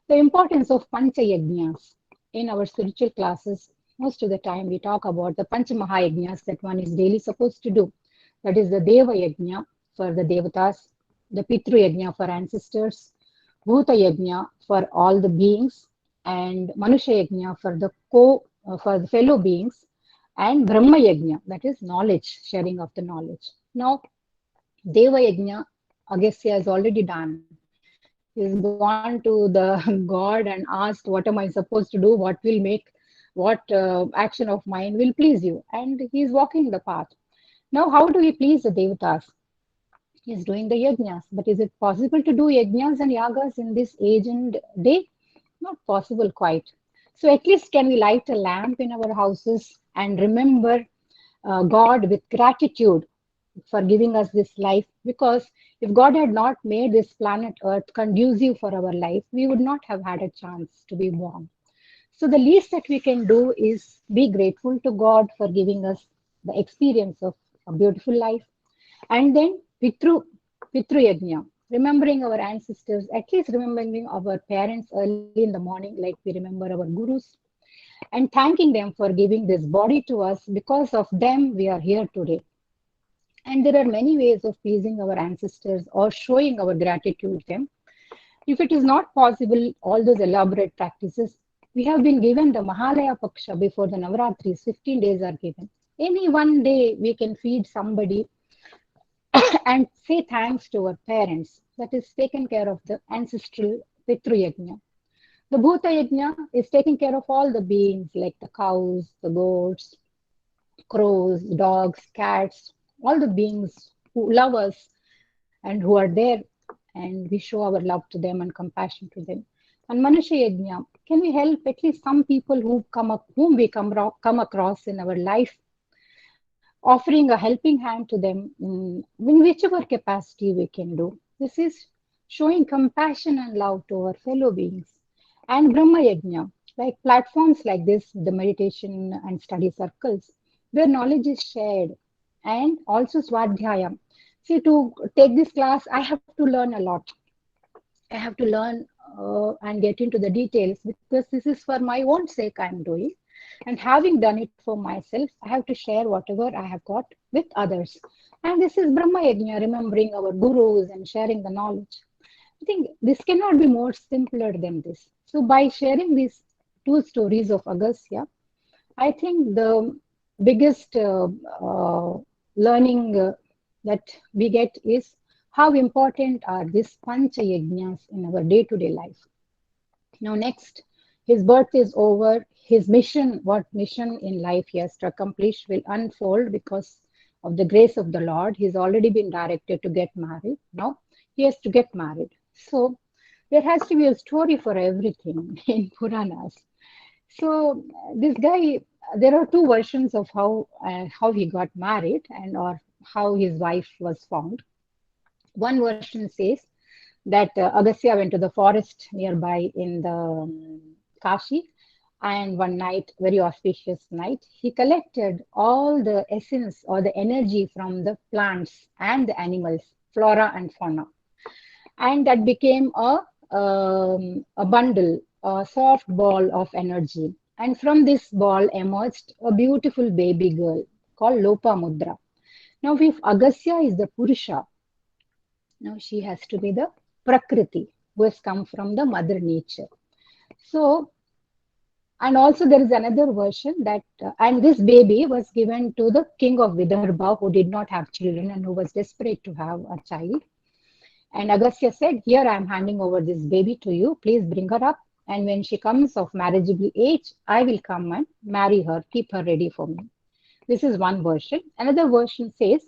Speaker 6: the importance of Pancha Yajnas. In our spiritual classes, most of the time we talk about the Pancha Mahayajnas that one is daily supposed to do. That is the Deva Yajna for the Devatas, the Pitru Yajna for ancestors, Bhuta Yajna for all the beings, and Manusha Yajna for the fellow beings, and Brahma Yajna, that is knowledge, sharing of the knowledge. Now, Deva Yajna, Agastya has already done. He's gone to the God and asked, what am I supposed to do? What action of mine will please you? And he's walking the path. Now, how do we please the Devatas? He's doing the yajnas. But is it possible to do yajnas and yagas in this age and day? Not possible quite. So at least can we light a lamp in our houses and remember God with gratitude for giving us this life, because if God had not made this planet Earth conducive for our life, we would not have had a chance to be born. So the least that we can do is be grateful to God for giving us the experience of a beautiful life. And then Pitru Yajna, remembering our ancestors, at least remembering our parents early in the morning, like we remember our gurus, and thanking them for giving this body to us. Because of them, we are here today. And there are many ways of pleasing our ancestors or showing our gratitude to them. If it is not possible, all those elaborate practices, we have been given the Mahalaya Paksha before the Navaratris, 15 days are given. Any one day we can feed somebody and say thanks to our parents. That is taken care of the ancestral Pitru Yajna. The Bhuta Yajna is taking care of all the beings like the cows, the goats, crows, dogs, cats, all the beings who love us and who are there, and we show our love to them and compassion to them. And Manusha Yajna, can we help at least some people whom we come across in our life, offering a helping hand to them in whichever capacity we can do. This is showing compassion and love to our fellow beings. And Brahma Yajna, like platforms like this, the meditation and study circles, where knowledge is shared, and also Swadhyaya. See, to take this class, I have to learn a lot. I have to learn and get into the details, because this is for my own sake I'm doing. And having done it for myself, I have to share whatever I have got with others. And this is Brahma Yajna, remembering our gurus and sharing the knowledge. I think this cannot be more simpler than this. So by sharing these two stories of Agastya, I think the biggest learning that we get is how important are these Pancha Yajnas in our day-to-day life. Now next, his birth is over. His mission, what mission in life he has to accomplish, will unfold because of the grace of the Lord. He's already been directed to get married. Now he has to get married. So there has to be a story for everything in Puranas. So this guy, there are two versions of how he got married and or how his wife was found. One version says that Agastya went to the forest nearby in the Kashi, and one night, very auspicious night, he collected all the essence or the energy from the plants and the animals, flora and fauna. And that became a bundle, a soft ball of energy. And from this ball emerged a beautiful baby girl called Lopamudra. Now, if Agastya is the Purusha, now she has to be the Prakriti, who has come from the mother nature. So, and also there is another version that, and this baby was given to the king of Vidarbha, who did not have children and who was desperate to have a child. And Agastya said, here I am handing over this baby to you, please bring her up. And when she comes of marriageable age, I will come and marry her, keep her ready for me. This is one version. Another version says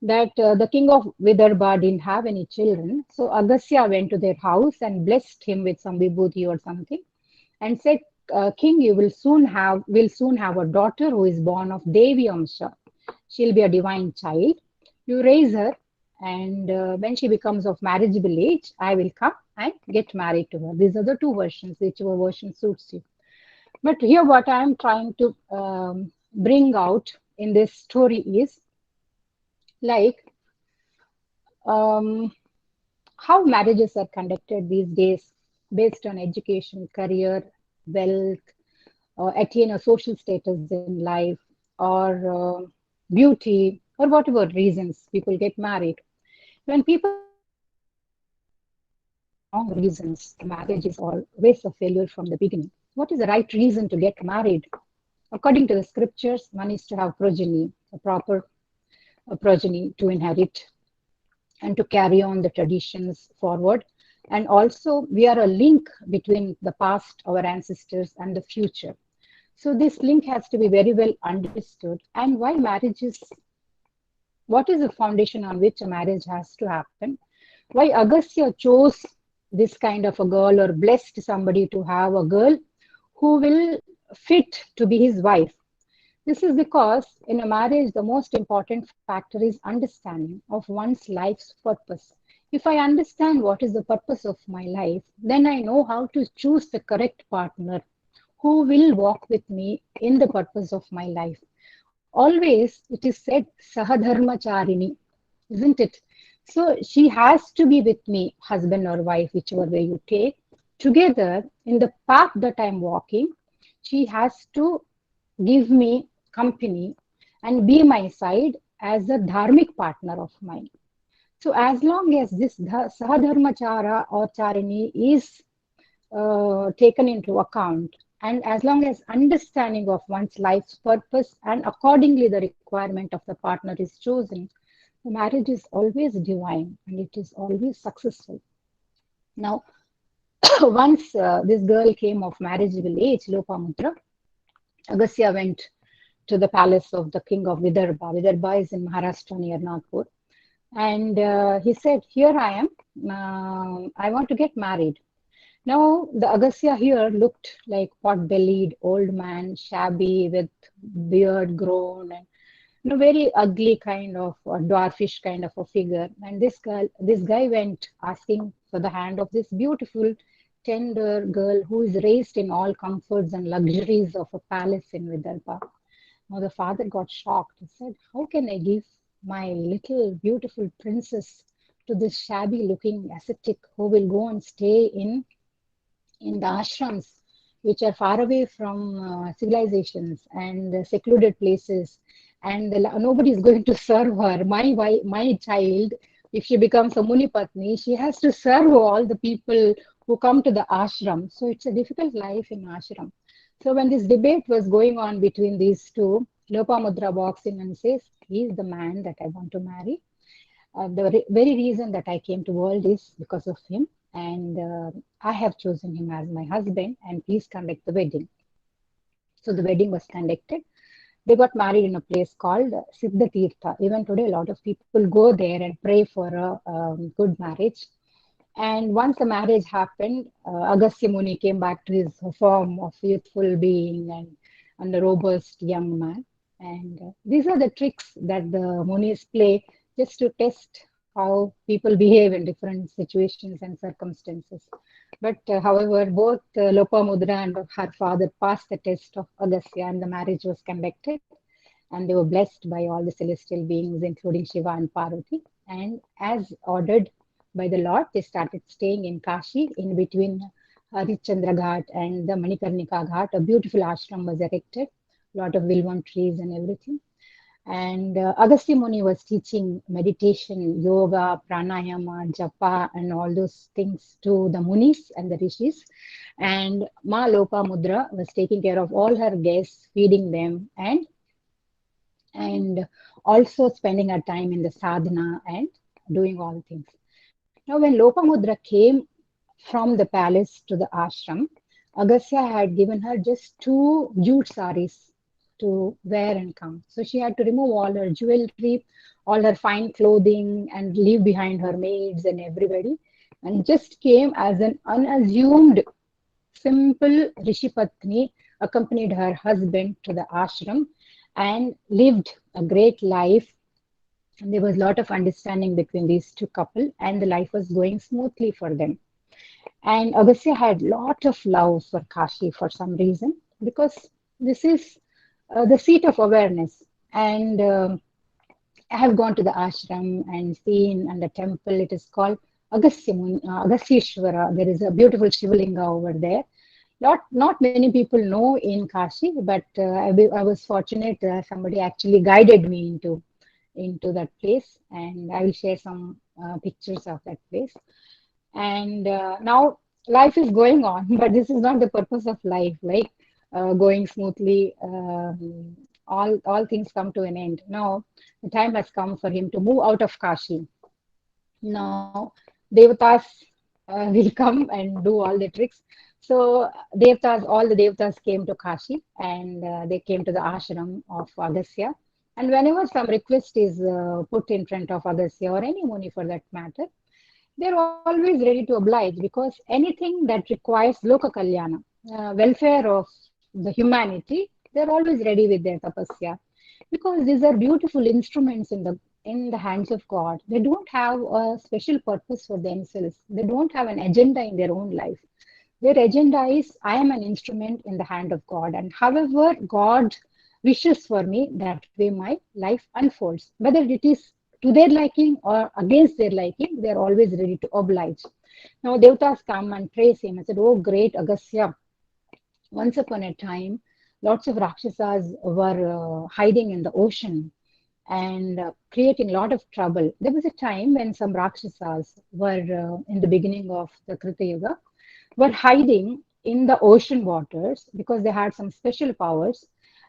Speaker 6: that the king of Vidarbha didn't have any children. So Agastya went to their house and blessed him with some vibhuti or something and said, King, you will soon have a daughter who is born of Devi Amsha. She'll be a divine child. You raise her, and when she becomes of marriageable age, I will come and get married to her. These are the two versions, whichever version suits you. But here, what I am trying to bring out in this story is like how marriages are conducted these days based on education, career, wealth, attain a social status in life, or beauty, or whatever reasons people get married. When people wrong reasons, the marriage is always a failure from the beginning. What is the right reason to get married? According to the scriptures, one is to have progeny, a proper progeny to inherit and to carry on the traditions forward. And also, we are a link between the past, our ancestors, and the future. So this link has to be very well understood. And why marriage is, what is the foundation on which a marriage has to happen? Why Agastya chose this kind of a girl or blessed somebody to have a girl who will fit to be his wife? This is because in a marriage, the most important factor is understanding of one's life's purpose. If I understand what is the purpose of my life, then I know how to choose the correct partner who will walk with me in the purpose of my life. Always it is said Sahadharmacharini, isn't it? So she has to be with me, husband or wife, whichever way you take, together in the path that I'm walking. She has to give me company and be my side as a dharmic partner of mine. So as long as this Sahadharmachara or Charini is taken into account, and as long as understanding of one's life's purpose and accordingly the requirement of the partner is chosen, the marriage is always divine and it is always successful. Now, once this girl came of marriageable age, Lopamudra, Agastya went to the palace of the king of Vidarbha. Vidarbha is in Maharashtra near Nagpur. And he said, here I am, I want to get married. Now, the Agastya here looked like pot-bellied old man, shabby with beard grown and very ugly kind of dwarfish kind of a figure. And this guy went asking for the hand of this beautiful, tender girl who is raised in all comforts and luxuries of a palace in Vidarbha. Now the father got shocked. He said, how can I give my little beautiful princess to this shabby looking ascetic who will go and stay in the ashrams, which are far away from civilizations and secluded places, and nobody is going to serve her. My child, if she becomes a Muni Patni, she has to serve all the people who come to the ashram. So it's a difficult life in ashram. So when this debate was going on between these two, Lopamudra walks in and says, he is the man that I want to marry. The very reason that I came to world is because of him. And I have chosen him as my husband, and please conduct the wedding. So the wedding was conducted. They got married in a place called Siddha Tirtha. Even today, a lot of people go there and pray for a good marriage. And once the marriage happened, Agastya Muni came back to his form of youthful being and a robust young man. And these are the tricks that the Munis play just to test how people behave in different situations and circumstances. But however, both Lopamudra and her father passed the test of Agastya, and the marriage was conducted. And they were blessed by all the celestial beings, including Shiva and Parvati. And as ordered by the Lord, they started staying in Kashi, in between Harishchandra Ghat and the Manikarnika Ghat. A beautiful ashram was erected, a lot of vilvam trees and everything. And Agastya Muni was teaching meditation, yoga, pranayama, japa, and all those things to the munis and the rishis. And Ma Lopamudra was taking care of all her guests, feeding them, and also spending her time in the sadhana and doing all things. Now, when Lopamudra came from the palace to the ashram, Agastya had given her just 2 jute saris to wear and come. So she had to remove all her jewelry, all her fine clothing, and leave behind her maids and everybody, and just came as an unassumed, simple Rishi Patni, accompanied her husband to the ashram and lived a great life. And there was a lot of understanding between these two couples, and the life was going smoothly for them. And Agastya had a lot of love for Kashi for some reason. because this is the seat of awareness. And I have gone to the ashram and seen, and the temple, it is called Agasyeshwara. There is a beautiful Shivalinga over there. Not many people know in Kashi, but I was fortunate. Somebody actually guided me into that place, and I will share some pictures of that place. And now life is going on, but this is not the purpose of life. Like going smoothly, all things come to an end. Now the time has come for him to move out of Kashi. Now devatas will come and do all the tricks. So devatas, all the devatas came to Kashi, and they came to the ashram of Agastya. And whenever some request is put in front of Agastya or any Muni for that matter, they're always ready to oblige, because anything that requires loka kalyana, welfare of the humanity, they're always ready with their tapasya, because these are beautiful instruments in the hands of God. They don't have a special purpose for themselves. They don't have an agenda in their own life. Their agenda is, I am an instrument in the hand of God, and however God wishes for me, that way my life unfolds. Whether it is to their liking or against their liking, they are always ready to oblige. Now devatas come and praise him. I said, oh great Agastya, once upon a time, lots of rakshasas were hiding in the ocean and creating a lot of trouble. There was a time when some rakshasas were in the beginning of the Krita Yuga, were hiding in the ocean waters because they had some special powers.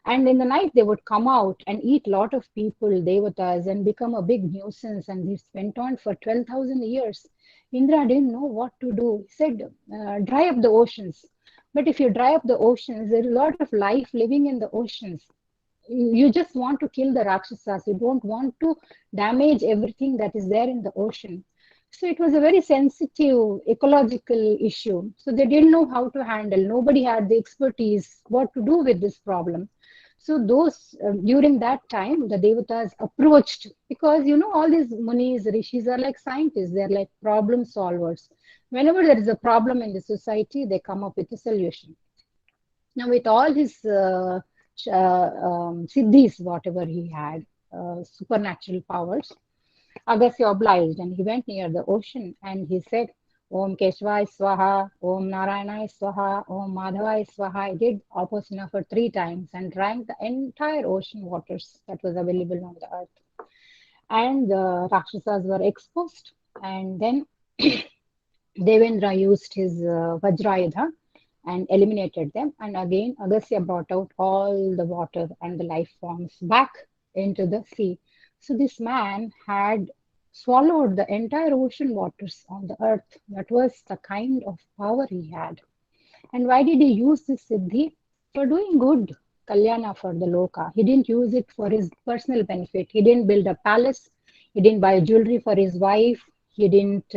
Speaker 6: And in the night, they would come out and eat a lot of people, devatas, and become a big nuisance. And this went on for 12,000 years. Indra didn't know what to do. He said, dry up the oceans. But if you dry up the oceans, there is a lot of life living in the oceans. You just want to kill the Rakshasas. You don't want to damage everything that is there in the ocean. So it was a very sensitive ecological issue. So they didn't know how to handle. Nobody had the expertise what to do with this problem. So those during that time, the devatas approached, because all these munis, rishis are like scientists. They're like problem solvers. Whenever there is a problem in the society, they come up with a solution. Now with all his siddhis, whatever he had, supernatural powers, Agastya obliged, and he went near the ocean and he said, Om Keshvaya Swaha, Om Narayana Swaha, Om Madhavaya Swaha. He did Upasana for 3 times and drank the entire ocean waters that was available on the earth. And the Rakshasas were exposed. And then Devendra used his Vajrayudha and eliminated them. And again, Agastya brought out all the water and the life forms back into the sea. So this man had swallowed the entire ocean waters on the earth. That was the kind of power he had. And why did he use this siddhi? For doing good, kalyana for the loka. He didn't use it for his personal benefit. He didn't build a palace. He didn't buy jewelry for his wife. He didn't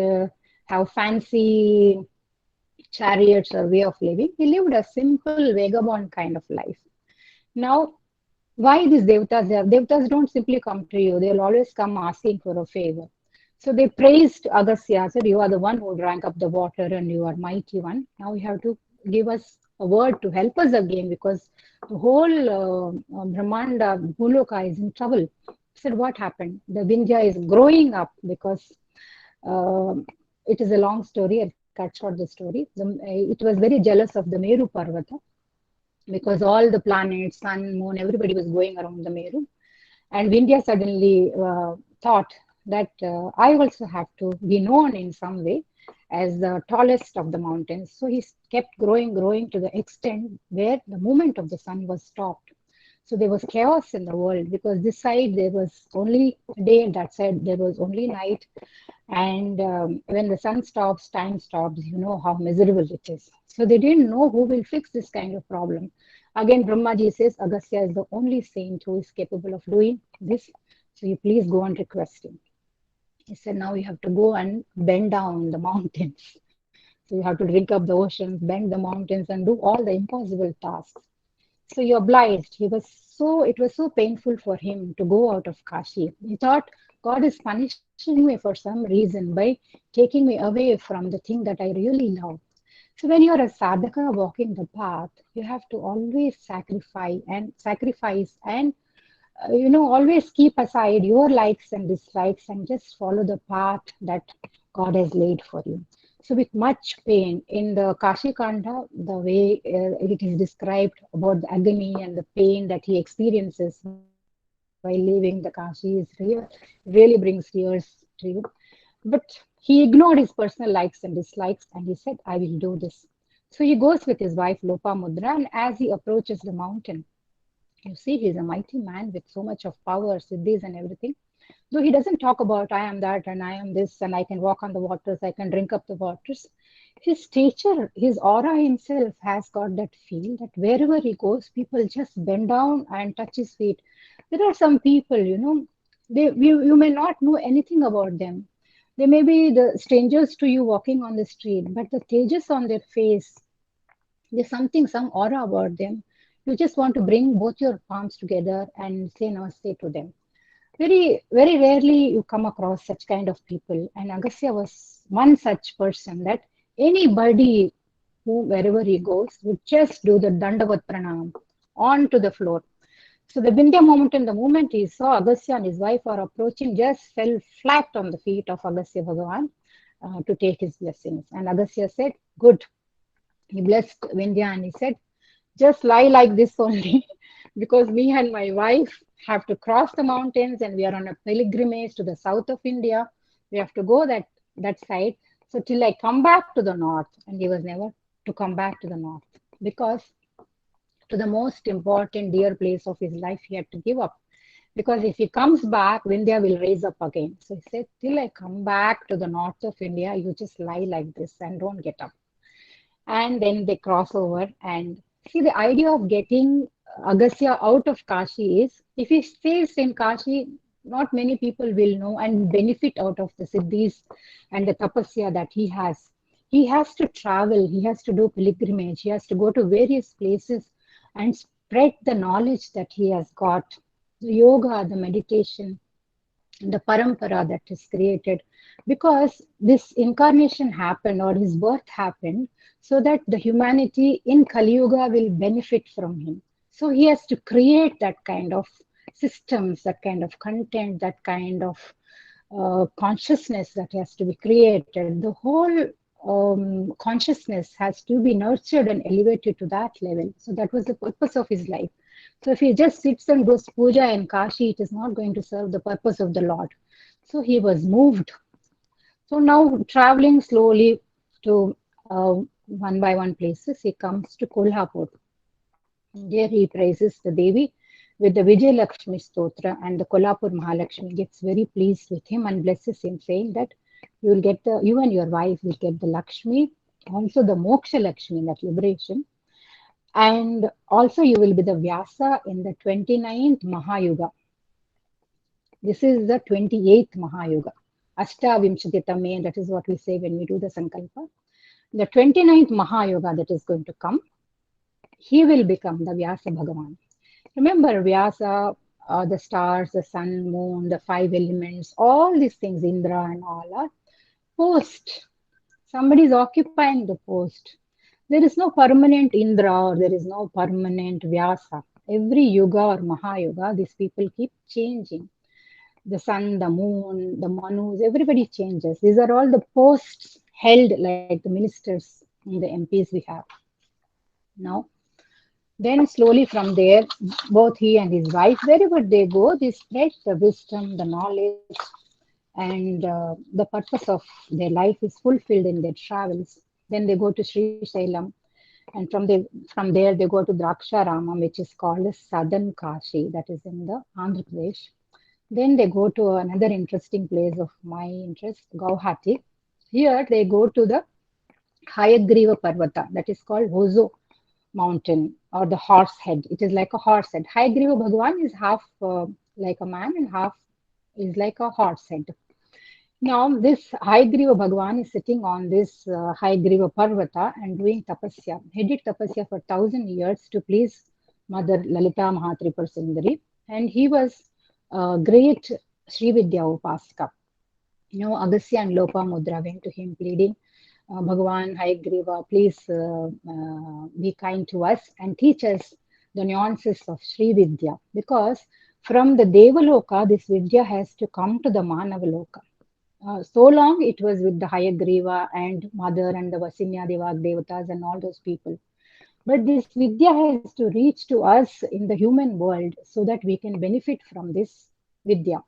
Speaker 6: have fancy chariots or way of living. He lived a simple vagabond kind of life. Now, why these devatas? Devatas don't simply come to you. They'll always come asking for a favor. So they praised Agastya, said, you are the one who drank up the water and you are mighty one. Now you have to give us a word to help us again, because the whole Brahmanda, Bhuloka is in trouble. He said, what happened? The Vindhya is growing up, because it is a long story. I'll cut short the story. It was very jealous of the Meru Parvata, because all the planets, sun, moon, everybody was going around the Meru. And Vindhya suddenly thought that I also have to be known in some way as the tallest of the mountains. So he kept growing to the extent where the movement of the sun was stopped. So there was chaos in the world, because this side there was only day and that side there was only night. And when the sun stops, time stops, you know how miserable it is. So they didn't know who will fix this kind of problem. Again, Brahmaji says, Agastya is the only saint who is capable of doing this. So you please go and request him. He said, now you have to go and bend down the mountains. So you have to drink up the oceans, bend the mountains, and do all the impossible tasks. So he obliged. It was so painful for him to go out of Kashi. He thought, God is punishing me for some reason by taking me away from the thing that I really love. So when you're a sadhaka walking the path, you have to always sacrifice and always keep aside your likes and dislikes and just follow the path that God has laid for you. So with much pain in the Kashi Kanda, the way it is described about the agony and the pain that he experiences while leaving the Kashi is really brings tears to you. But he ignored his personal likes and dislikes and he said, I will do this. So he goes with his wife Lopamudra, and as he approaches the mountain, you see, he's a mighty man with so much of power, siddhis and everything. Though he doesn't talk about I am that and I am this and I can walk on the waters, I can drink up the waters. His stature, his aura himself has got that feel that wherever he goes, people just bend down and touch his feet. There are some people, you may not know anything about them. They may be the strangers to you walking on the street, but the tejas on their face, there's something, some aura about them. You just want to bring both your palms together and say namaste to them. Very, very rarely you come across such kind of people. And Agastya was one such person that anybody who, wherever he goes, would just do the Dandavat Pranam onto the floor. So the Vindhya mountain, the moment he saw Agastya and his wife are approaching, just fell flat on the feet of Agastya Bhagavan to take his blessings. And Agastya said, good. He blessed Vindhya and he said, just lie like this only because me and my wife have to cross the mountains and we are on a pilgrimage to the south of India. We have to go that side. So till I come back to the north, and he was never to come back to the north because to the most important dear place of his life he had to give up. Because if he comes back, Vindhya will raise up again. So he said, till I come back to the north of India, you just lie like this and don't get up. And then they cross over and see the idea of getting Agastya out of Kashi is if he stays in Kashi, not many people will know and benefit out of the siddhis and the tapasya that he has. He has to travel, he has to do pilgrimage, he has to go to various places and spread the knowledge that he has got, the yoga, the meditation, the parampara that is created, because this incarnation happened or his birth happened so that the humanity in Kali Yuga will benefit from him. So he has to create that kind of systems, that kind of content, that kind of consciousness that has to be created. The whole consciousness has to be nurtured and elevated to that level. So that was the purpose of his life. So if he just sits and does puja in Kashi, it is not going to serve the purpose of the Lord. So he was moved. So now traveling slowly to one by one places, he comes to Kolhapur. There he praises the Devi with the Vijay Lakshmi Stotra, and the Kolhapur Mahalakshmi gets very pleased with him and blesses him, saying that you and your wife will get the Lakshmi, also the Moksha Lakshmi, that liberation. And also you will be the Vyasa in the 29th Mahayuga. This is the 28th Mahayuga. Ashtavimshatitame, that is what we say when we do the Sankalpa. The 29th Mahayuga that is going to come, he will become the Vyasa Bhagavan. Remember, Vyasa, the stars, the sun, moon, the 5 elements, all these things, Indra and all are post. Somebody is occupying the post. There is no permanent Indra or there is no permanent Vyasa. Every yuga or Mahayuga, these people keep changing. The sun, the moon, the Manus, everybody changes. These are all the posts held like the ministers and the MPs we have now. Then slowly from there, both he and his wife, wherever they go, they spread the wisdom, the knowledge, and the purpose of their life is fulfilled in their travels. Then they go to Sri Sailam, and from there they go to Draksharamam, which is called as Southern Kashi, that is in the Andhra Pradesh. Then they go to another interesting place of my interest, Guwahati. Here they go to the Hayagriva Parvata, that is called Hozo mountain or the horse head. It is like a horse head. Hayagriva Bhagavan is half like a man and half is like a horse head. Now this Hayagriva Bhagavan is sitting on this Hayagriva Parvata and doing tapasya. He did tapasya for 1000 years to please Mother Lalita Mahatripura Sundari, and he was a great Sri Vidya Upasaka. Agastya and Lopamudra went to him pleading Bhagavan Hayagriva, please be kind to us and teach us the nuances of Sri Vidya. Because from the Devaloka, this Vidya has to come to the Manavaloka. So long it was with the Hayagriva and Mother and the Vasinya Devak Devatas and all those people. But this Vidya has to reach to us in the human world so that we can benefit from this Vidya.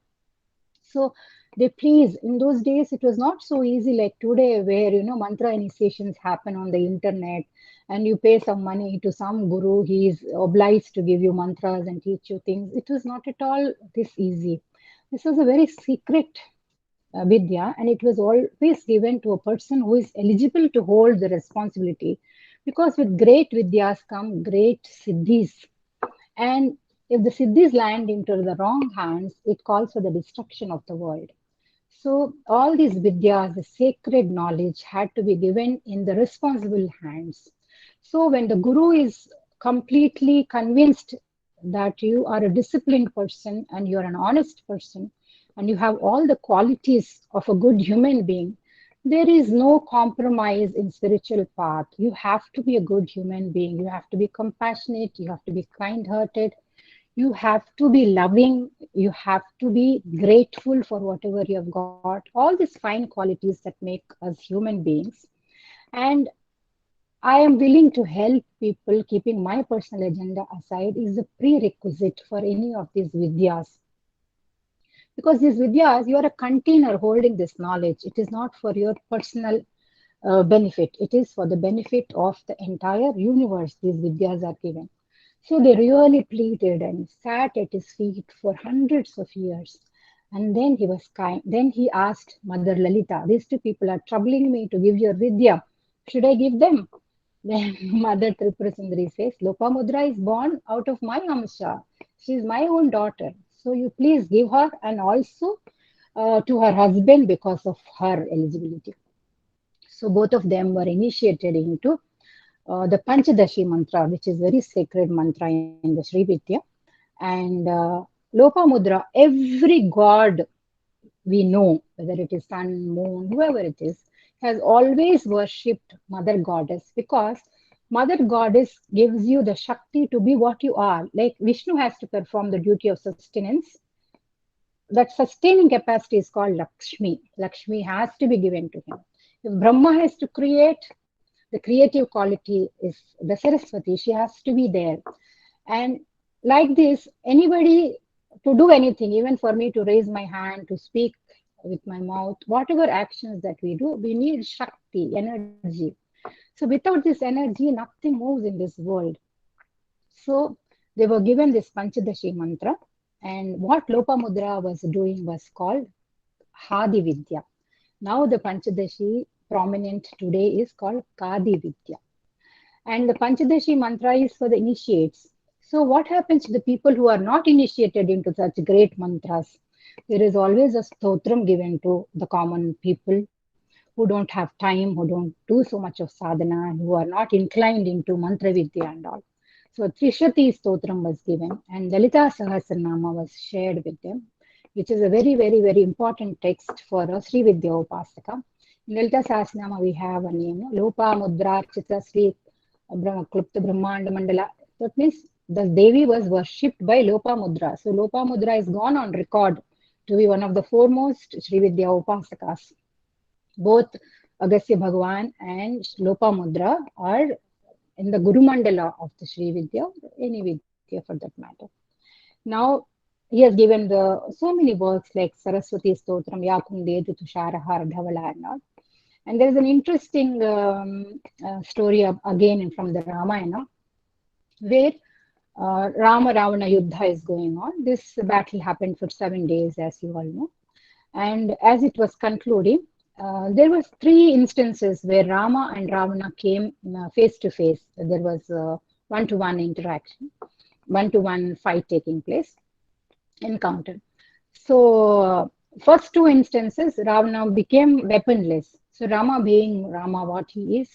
Speaker 6: So they please, in those days, it was not so easy like today where, mantra initiations happen on the internet and you pay some money to some guru. He is obliged to give you mantras and teach you things. It was not at all this easy. This was a very secret Vidya, and it was always given to a person who is eligible to hold the responsibility, because with great Vidyas come great Siddhis. And if the Siddhis land into the wrong hands, it calls for the destruction of the world. So all these Vidyas, the sacred knowledge, had to be given in the responsible hands. So when the Guru is completely convinced that you are a disciplined person and you are an honest person, and you have all the qualities of a good human being, there is no compromise in spiritual path. You have to be a good human being. You have to be compassionate. You have to be kind-hearted. You have to be loving. You have to be grateful for whatever you have got. All these fine qualities that make us human beings. And I am willing to help people. Keeping my personal agenda aside is a prerequisite for any of these Vidyas. Because these Vidyas, you are a container holding this knowledge. It is not for your personal benefit. It is for the benefit of the entire universe. These Vidyas are given. So they really pleaded and sat at his feet for hundreds of years. And then he was kind. Then he asked Mother Lalita, these two people are troubling me to give your Vidya. Should I give them? Then Mother Tripura Sundari says, Lopamudra is born out of my Amsha. She is my own daughter. So you please give her, and also to her husband because of her eligibility. So both of them were initiated into the Panchadashi mantra, which is very sacred mantra in the Sri Vidya. And Lopamudra, every god we know, whether it is sun, moon, whoever it is, has always worshipped Mother Goddess, because Mother Goddess gives you the Shakti to be what you are. Like Vishnu has to perform the duty of sustenance. That sustaining capacity is called Lakshmi. Lakshmi has to be given to him. If Brahma has to create, the creative quality is the Saraswati. She has to be there. And like this, anybody to do anything, even for me to raise my hand, to speak with my mouth, whatever actions that we do, we need Shakti, energy. So without this energy, nothing moves in this world. So they were given this Panchadashi mantra, and what Lopamudra was doing was called Hadi Vidya. Now the Panchadashi prominent today is called Kadi Vidya. And the Panchadashi mantra is for the initiates. So what happens to the people who are not initiated into such great mantras? There is always a stotram given to the common people who don't have time, who don't do so much of sadhana, who are not inclined into mantra vidya and all. So Trishati stotram was given, and Lalita Sahasranama was shared with them, which is a very, very, very important text for a Sri Vidya Upasaka. In Lalita Sahasranama we have a name, Lopa Mudra Chitra Sri Klupta Brahmanda Mandala. That means the Devi was worshipped by Lopamudra. So Lopamudra is gone on record to be one of the foremost Sri Vidya Upasakas. Both Agastya Bhagavan and Lopamudra are in the Guru Mandala of the Sri Vidya, any Vidya for that matter. Now, he has given so many works like Saraswati Stotram, Yakundedu Tusharahar Dhavala and all. And there is an interesting story again from the Ramayana, where Rama Ravana Yuddha is going on. This battle happened for 7 days, as you all know. And as it was concluding, there were 3 instances where Rama and Ravana came face to face. There was one-to-one interaction, one-to-one fight taking place, encounter. So first 2 instances, Ravana became weaponless. So Rama, being Rama what he is,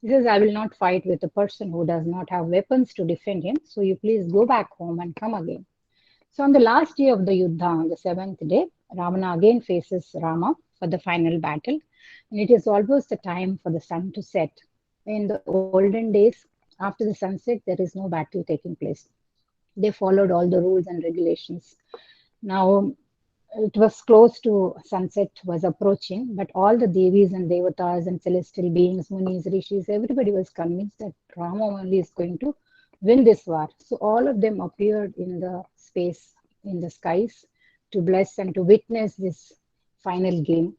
Speaker 6: he says, I will not fight with a person who does not have weapons to defend him. So you please go back home and come again. So on the last day of the Yuddha, on the 7th day, Ravana again faces Rama for the final battle. And it is almost the time for the sun to set. In the olden days, after the sunset, there is no battle taking place. They followed all the rules and regulations. Now, it was close to sunset was approaching, but all the devis and devatas and celestial beings, munis, rishis, everybody was convinced that Rama only is going to win this war. So all of them appeared in the space, in the skies, to bless and to witness this final game,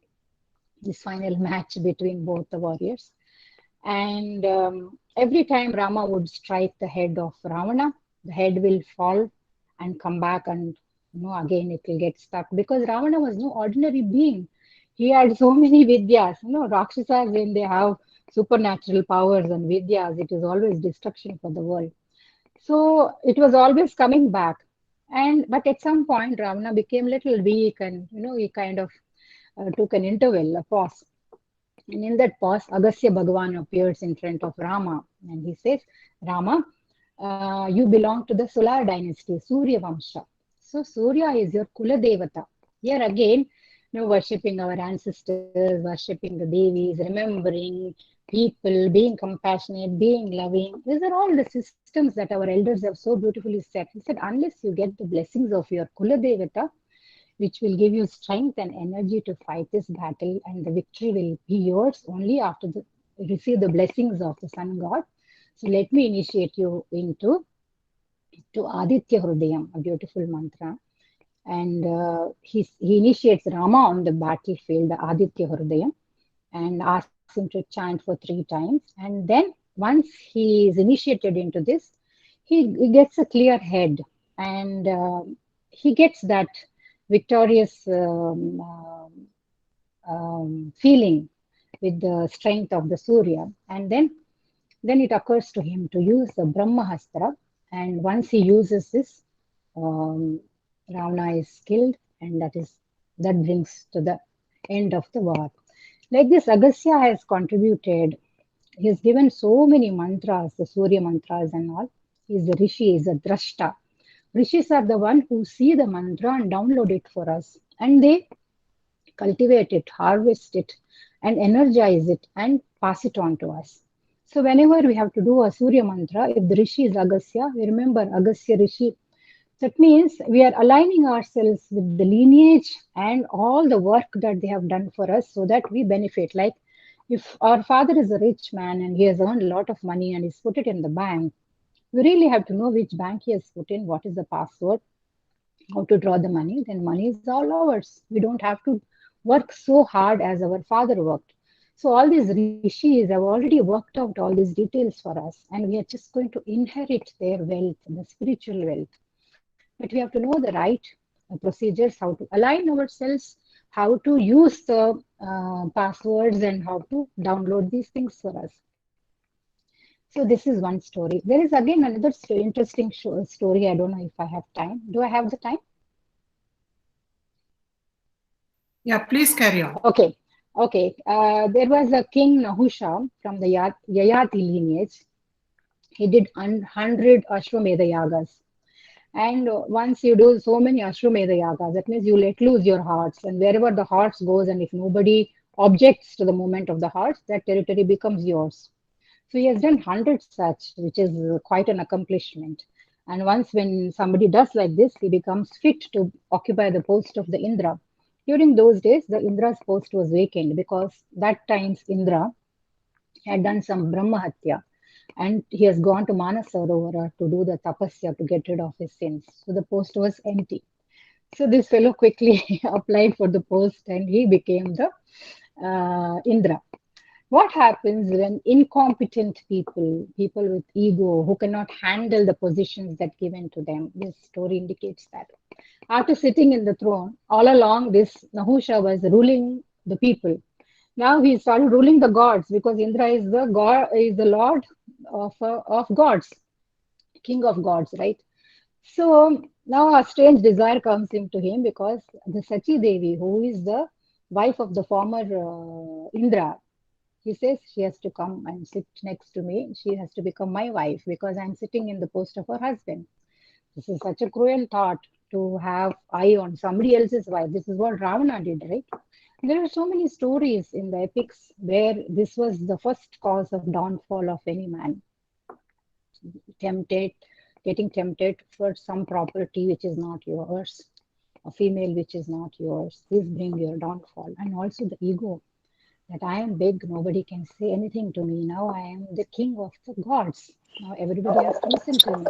Speaker 6: this final match between both the warriors. And every time Rama would strike the head of Ravana, the head will fall and come back, and again it will get stuck, because Ravana was no ordinary being. He had so many vidyas. Rakshasas, when they have supernatural powers and vidyas, it is always destruction for the world. So it was always coming back. But at some point, Ravana became a little weak, and he kind of took an interval, a pause. And in that pause, Agastya Bhagavan appears in front of Rama, and he says, Rama, you belong to the Solar dynasty, Surya Vamsha. So Surya is your Kula Devata. Here again, worshipping our ancestors, worshipping the Devis, remembering people, being compassionate, being loving. These are all the systems that our elders have so beautifully set. He said, unless you get the blessings of your Kula Devata, which will give you strength and energy to fight this battle, and the victory will be yours only after you receive the blessings of the sun god. So let me initiate you into Aditya Hrudayam, a beautiful mantra. And he initiates Rama on the battlefield, the Aditya Hrudayam, and asks him to chant for 3 times. And then once he is initiated into this, he gets a clear head, and he gets that victorious feeling with the strength of the Surya. And then it occurs to him to use the Brahmahastra. And once he uses this, Ravana is killed, and that brings to the end of the war. Like this, Agastya has contributed. He has given so many mantras, the Surya mantras and all. He is the Rishi, he is a Drashta. Rishis are the one who see the mantra and download it for us, and they cultivate it, harvest it, and energize it and pass it on to us. So whenever we have to do a Surya mantra, if the Rishi is Agastya, we remember Agastya Rishi. That means we are aligning ourselves with the lineage and all the work that they have done for us, so that we benefit. Like if our father is a rich man and he has earned a lot of money and he's put it in the bank, we really have to know which bank he has put in, what is the password, how to draw the money. Then money is all ours. We don't have to work so hard as our father worked. So all these rishis have already worked out all these details for us, and we are just going to inherit their wealth, the spiritual wealth. But we have to know the right procedures, how to align ourselves, how to use the passwords, and how to download these things for us. So this is one story. There is again another interesting story. I don't know if I have time. Do I have the time?
Speaker 3: Yeah, please carry on.
Speaker 6: Okay. There was a king Nahusha from the Yayati lineage. He did 100 Ashwamedha yagas. And once you do so many Ashwamedha yagas, that means you let loose your hearts. And wherever the hearts goes, and if nobody objects to the movement of the hearts, that territory becomes yours. So he has done 100 such, which is quite an accomplishment. And once when somebody does like this, he becomes fit to occupy the post of the Indra. During those days, the Indra's post was vacant, because that time's Indra had done some Brahmahatya, and he has gone to Manasarovara to do the tapasya to get rid of his sins. So the post was empty. So this fellow quickly applied for the post, and he became the Indra. What happens when incompetent people with ego, who cannot handle the positions that given to them? This story indicates that. After sitting in the throne, all along this Nahusha was ruling the people. Now he started ruling the gods, because Indra is the god, is the lord of gods, king of gods, right? So now a strange desire comes into him, because the Sachi Devi, who is the wife of the former Indra, he says she has to come and sit next to me. She has to become my wife, because I'm sitting in the post of her husband. This is such a cruel thought, to have eye on somebody else's wife. This is what Ravana did, right? There are so many stories in the epics where this was the first cause of downfall of any man. Tempted, getting tempted for some property which is not yours, a female which is not yours. This bring your downfall. And also the ego, that I am big, nobody can say anything to me. Now I am the king of the gods. Now everybody has to listen to me.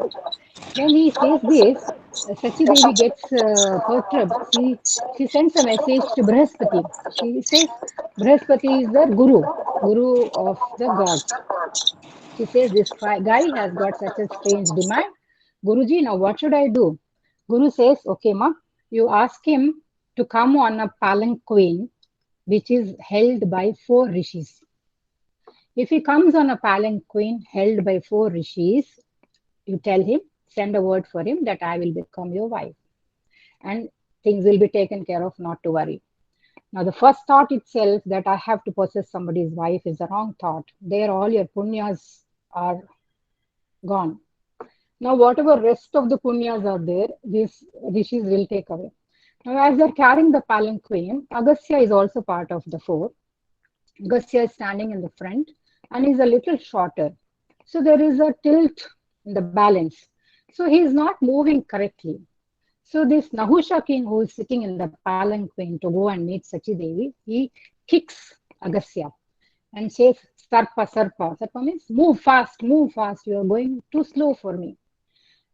Speaker 6: When he says this, Sachi Devi gets perturbed. She sends a message to Brihaspati. She says, Brihaspati is the guru of the gods. She says, this guy has got such a strange demand. Guruji, now what should I do? Guru says, okay, ma, you ask him to come on a palanquin which is held by 4 rishis. If he comes on a palanquin held by 4 rishis, you tell him, send a word for him that I will become your wife. And things will be taken care of, not to worry. Now, the first thought itself that I have to possess somebody's wife is the wrong thought. There, all your punyas are gone. Now, whatever rest of the punyas are there, these rishis will take away. Now, as they're carrying the palanquin, Agastya is also part of the 4. Agastya is standing in the front and is a little shorter. So there is a tilt in the balance. So he is not moving correctly. So this Nahusha king who is sitting in the palanquin to go and meet Sachi Devi, he kicks Agastya and says, Sarpa, Sarpa. Sarpa means move fast, you are going too slow for me.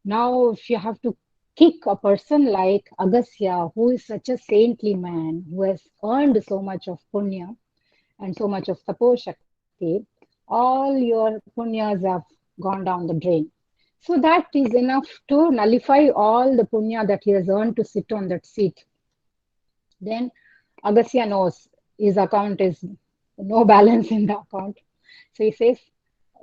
Speaker 6: Now, if you have to kick a person like Agastya, who is such a saintly man, who has earned so much of punya and so much of tapo shakti, all your punyas have gone down the drain. So that is enough to nullify all the punya that he has earned to sit on that seat. Then Agastya knows his account is no balance in the account. So he says,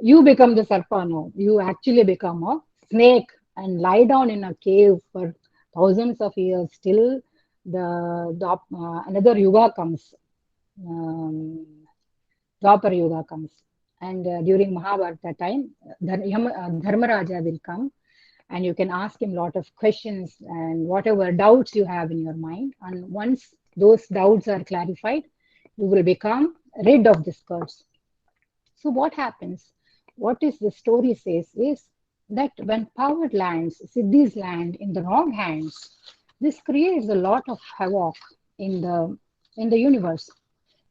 Speaker 6: you become the Sarpa now. You actually become a snake and lie down in a cave for thousands of years till another yuga comes. Dwapar Yuga comes. And during Mahabharata time, Dharmaraja will come and you can ask him a lot of questions and whatever doubts you have in your mind. And once those doubts are clarified, you will become rid of this curse. So what happens? What is the story says is that when power lands, Siddhis land in the wrong hands, this creates a lot of havoc in the universe.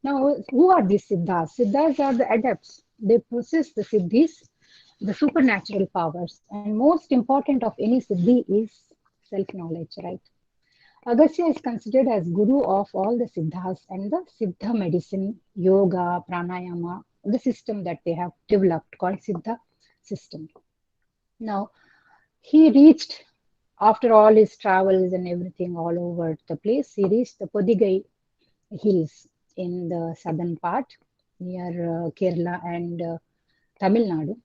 Speaker 6: Now, who are these Siddhas? Siddhas are the adepts. They possess the Siddhis, the supernatural powers. And most important of any Siddhi is self-knowledge, right? Agastya is considered as guru of all the Siddhas and the Siddha medicine, yoga, pranayama, the system that they have developed called Siddha system. Now, he reached, after all his travels and everything all over the place, he reached the Podigai hills in the southern part near Kerala and Tamil Nadu,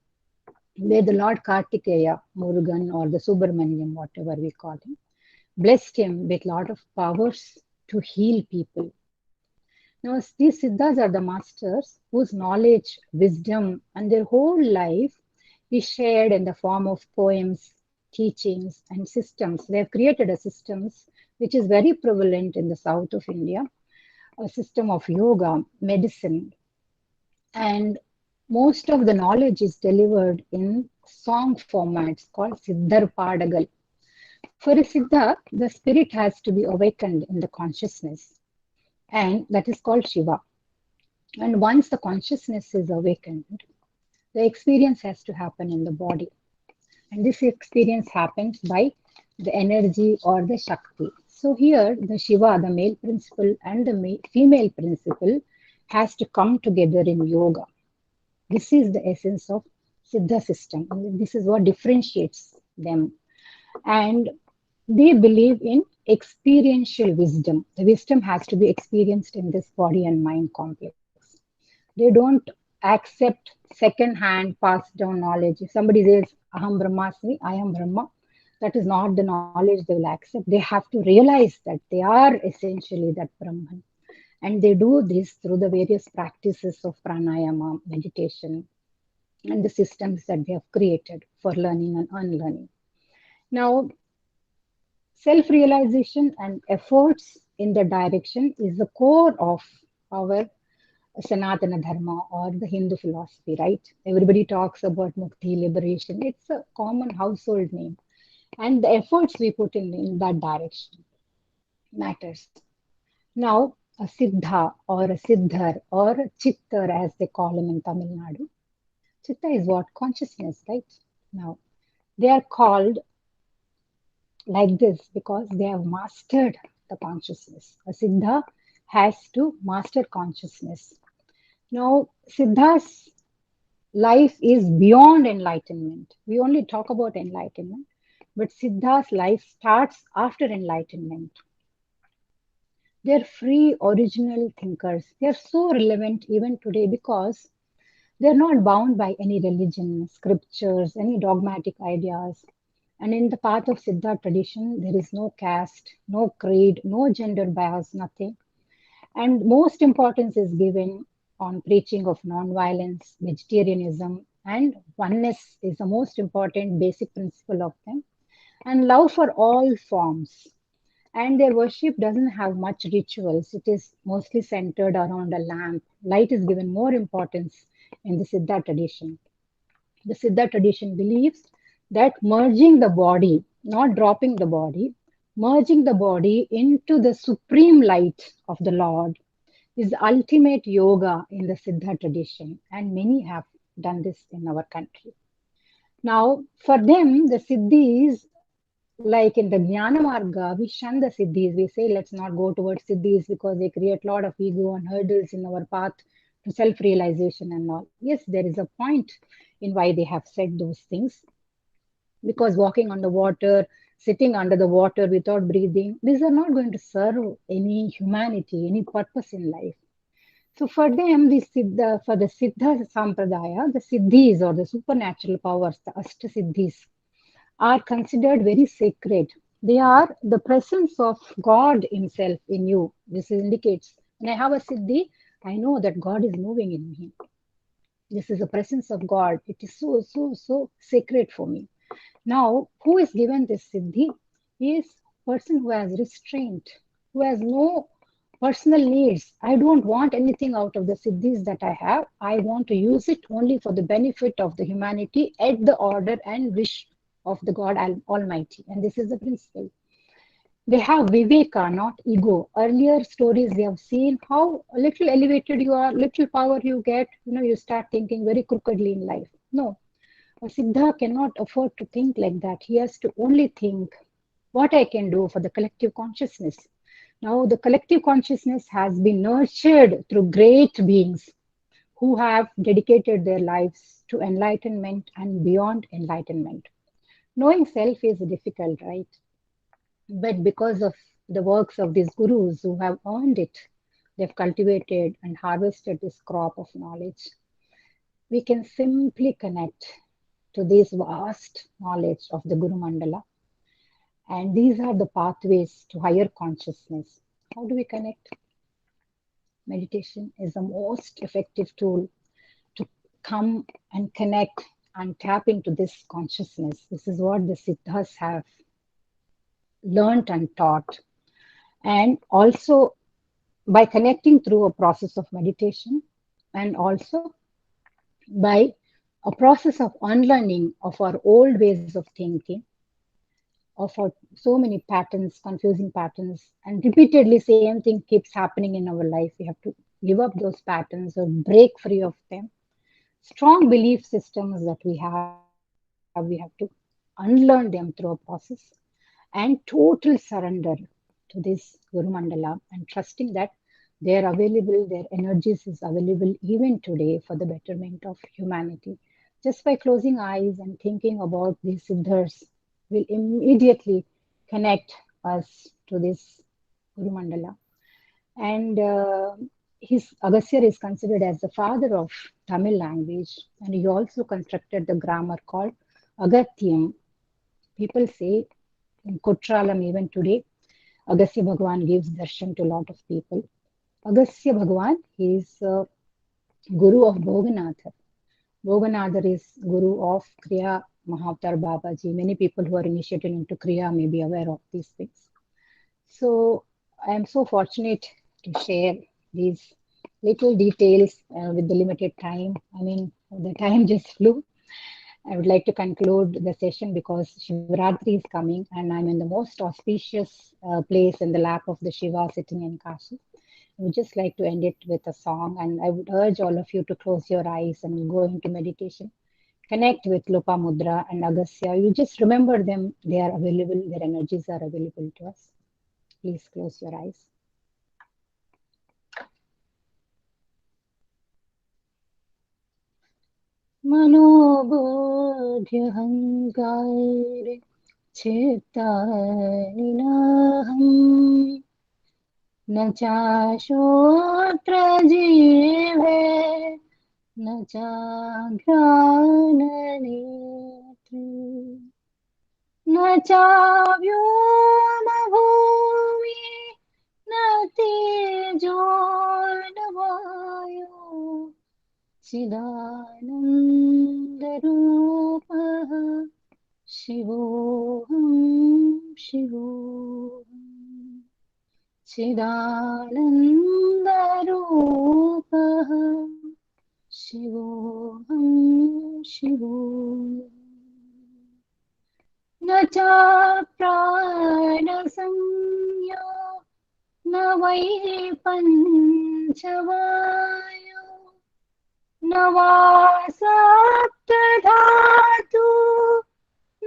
Speaker 6: where the Lord Kartikeya, Murugan or the Subramaniam, whatever we call him, blessed him with a lot of powers to heal people. Now, these Siddhas are the masters whose knowledge, wisdom, and their whole life is shared in the form of poems, teachings, and systems. They have created a systems which is very prevalent in the south of India, a system of yoga, medicine, and most of the knowledge is delivered in song formats called Siddhar Padagal. For a Siddha, the spirit has to be awakened in the consciousness, and that is called Shiva. And once the consciousness is awakened, the experience has to happen in the body. And this experience happens by the energy or the Shakti. So here, the Shiva, the male principle, and the female principle has to come together in yoga. This is the essence of Siddha system. This is what differentiates them. And they believe in experiential wisdom. The wisdom has to be experienced in this body and mind complex. They don't accept second-hand passed down knowledge. If somebody says, Aham Brahmasmi, I am Brahma, that is not the knowledge they will accept. They have to realize that they are essentially that Brahman. And they do this through the various practices of pranayama, meditation, and the systems that they have created for learning and unlearning. Now, self-realization and efforts in the direction is the core of our Sanatana Dharma or the Hindu philosophy, right? Everybody talks about mukti, liberation. It's a common household name. And the efforts we put in that direction matters. Now, a Siddha or a Siddhar or a Chittar as they call him in Tamil Nadu. Chitta is what? Consciousness, right? Now, they are called like this because they have mastered the consciousness. A Siddha has to master consciousness. Now, Siddha's life is beyond enlightenment. We only talk about enlightenment, but Siddha's life starts after enlightenment. They're free, original thinkers. They're so relevant even today because they're not bound by any religion, scriptures, any dogmatic ideas. And in the path of Siddha tradition, there is no caste, no creed, no gender bias, nothing. And most importance is given on preaching of non-violence, vegetarianism, and oneness is the most important basic principle of them. And love for all forms. And their worship doesn't have much rituals. It is mostly centered around a lamp. Light is given more importance in the Siddha tradition. The Siddha tradition believes that merging the body, not dropping the body, merging the body into the supreme light of the Lord is the ultimate yoga in the Siddha tradition. And many have done this in our country. Now, for them, the Siddhis, like in the Jnana Marga, we shun the Siddhis. We say, let's not go towards Siddhis because they create a lot of ego and hurdles in our path to self-realization and all. Yes, there is a point in why they have said those things. Because walking on the water, sitting under the water without breathing, these are not going to serve any humanity, any purpose in life. So for them, for the Siddha Sampradaya, the Siddhis or the supernatural powers, the Ashtasiddhis, are considered very sacred. They are the presence of God himself in you. This indicates when I have a Siddhi, I know that God is moving in me. This is the presence of God. It is so sacred for me. Now, who is given this Siddhi? He is a person who has restraint, who has no personal needs. I don't want anything out of the Siddhis that I have. I want to use it only for the benefit of the humanity at the order and wish of the God Almighty. And this is the principle. They have viveka, not ego. Earlier stories we have seen how a little elevated you are, little power you get, you start thinking very crookedly in life. No, a Siddha cannot afford to think like that. He has to only think what I can do for the collective consciousness. Now, the collective consciousness has been nurtured through great beings who have dedicated their lives to enlightenment and beyond enlightenment. Knowing self is difficult, right? But because of the works of these gurus who have earned it, they've cultivated and harvested this crop of knowledge. We can simply connect to this vast knowledge of the Guru Mandala. And these are the pathways to higher consciousness. How do we connect? Meditation is the most effective tool to come and connect and tap into this consciousness. This is what the Siddhas have learned and taught. And also by connecting through a process of meditation and also by a process of unlearning of our old ways of thinking, of our so many patterns, confusing patterns, and repeatedly same thing keeps happening in our life. We have to give up those patterns or break free of them. Strong belief systems that we have to unlearn them through a process and total surrender to this Guru Mandala and trusting that they are available, their energies is available even today for the betterment of humanity. Just by closing eyes and thinking about these Siddhas will immediately connect us to this Guru Mandala. And Agastya is considered as the father of Tamil language, and he also constructed the grammar called Agatyam. People say in Kutralam even today, Agastya Bhagwan gives darshan to a lot of people. Agastya Bhagwan is Guru of Bhoganatha. Bhoganatha is Guru of Kriya Mahavatar Babaji. Many people who are initiated into Kriya may be aware of these things. So I am so fortunate to share these little details with the limited time. I mean, the time just flew. I would like to conclude the session because Shivratri is coming and I'm in the most auspicious place in the lap of the Shiva sitting in Kashi. I would just like to end it with a song, and I would urge all of you to close your eyes and go into meditation. Connect with Lopamudra and Agastya. You just remember them, they are available, their energies are available to us. Please close your eyes. मनोबोध्यहङ्कारे चित्तानिनाहम् न चाश्रोत्रजीवे न चाघ्राणनेत्रे न चाव्योमभूमि न तेजो न वायो चिदानन्दरूपः शिवोऽहं शिवोऽहम् चिदानन्दरूपः शिवोऽहं शिवोऽहम् न चाप्राणसंज्ञो न वै पञ्चवायो न वा सप्तधातु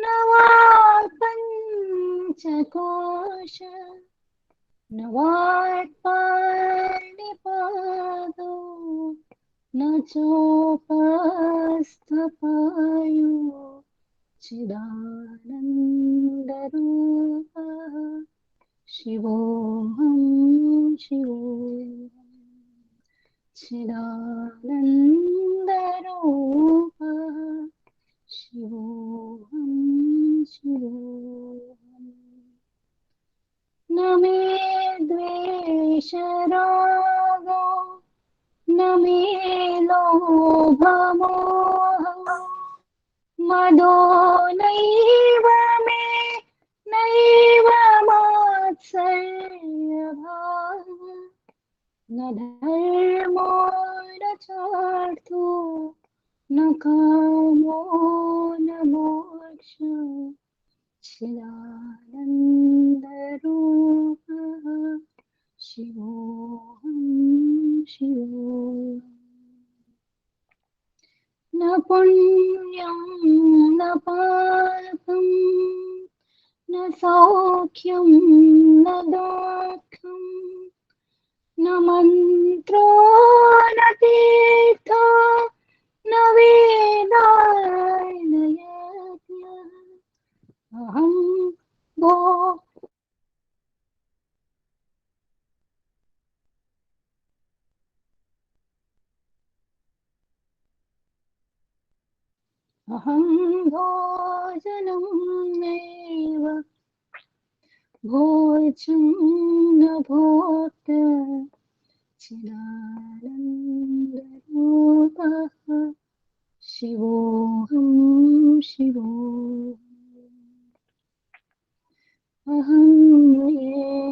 Speaker 6: न वा पञ्चकोश न वा पाणिपादो न चोपस्थपायो चिदानन्दरूपः शिवोऽहं शिवोऽहम् चिदानन्दरूपः शिवोऽहं शिवोऽहम् न मे द्वेषरागो न मे लोभमोहः मदो नैव मे नैव मात्सर्यभावः न धर्मो न चार्थो न कामो न मोक्षः चिदानन्दरूपः शिवोऽहं शिवोऽहम् न पुण्यं न पापं न सौख्यं न दुःखं न मन्त्रो न तीर्थो न वेदाय न यज्ञः अहं भो अहं भोजनं नैव भोजं न भोक्ता चिदानन्दरूपः शिवोऽहं शिवोऽहम् अहं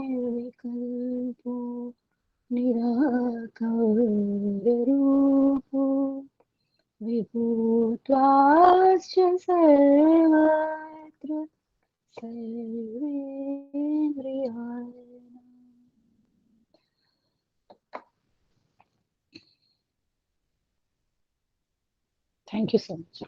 Speaker 6: निर्विकल्पो निराकाररूपो विभूत्वाश्च सर्वत्र सर्वेन्द्रियाणाम्. Thank you so much.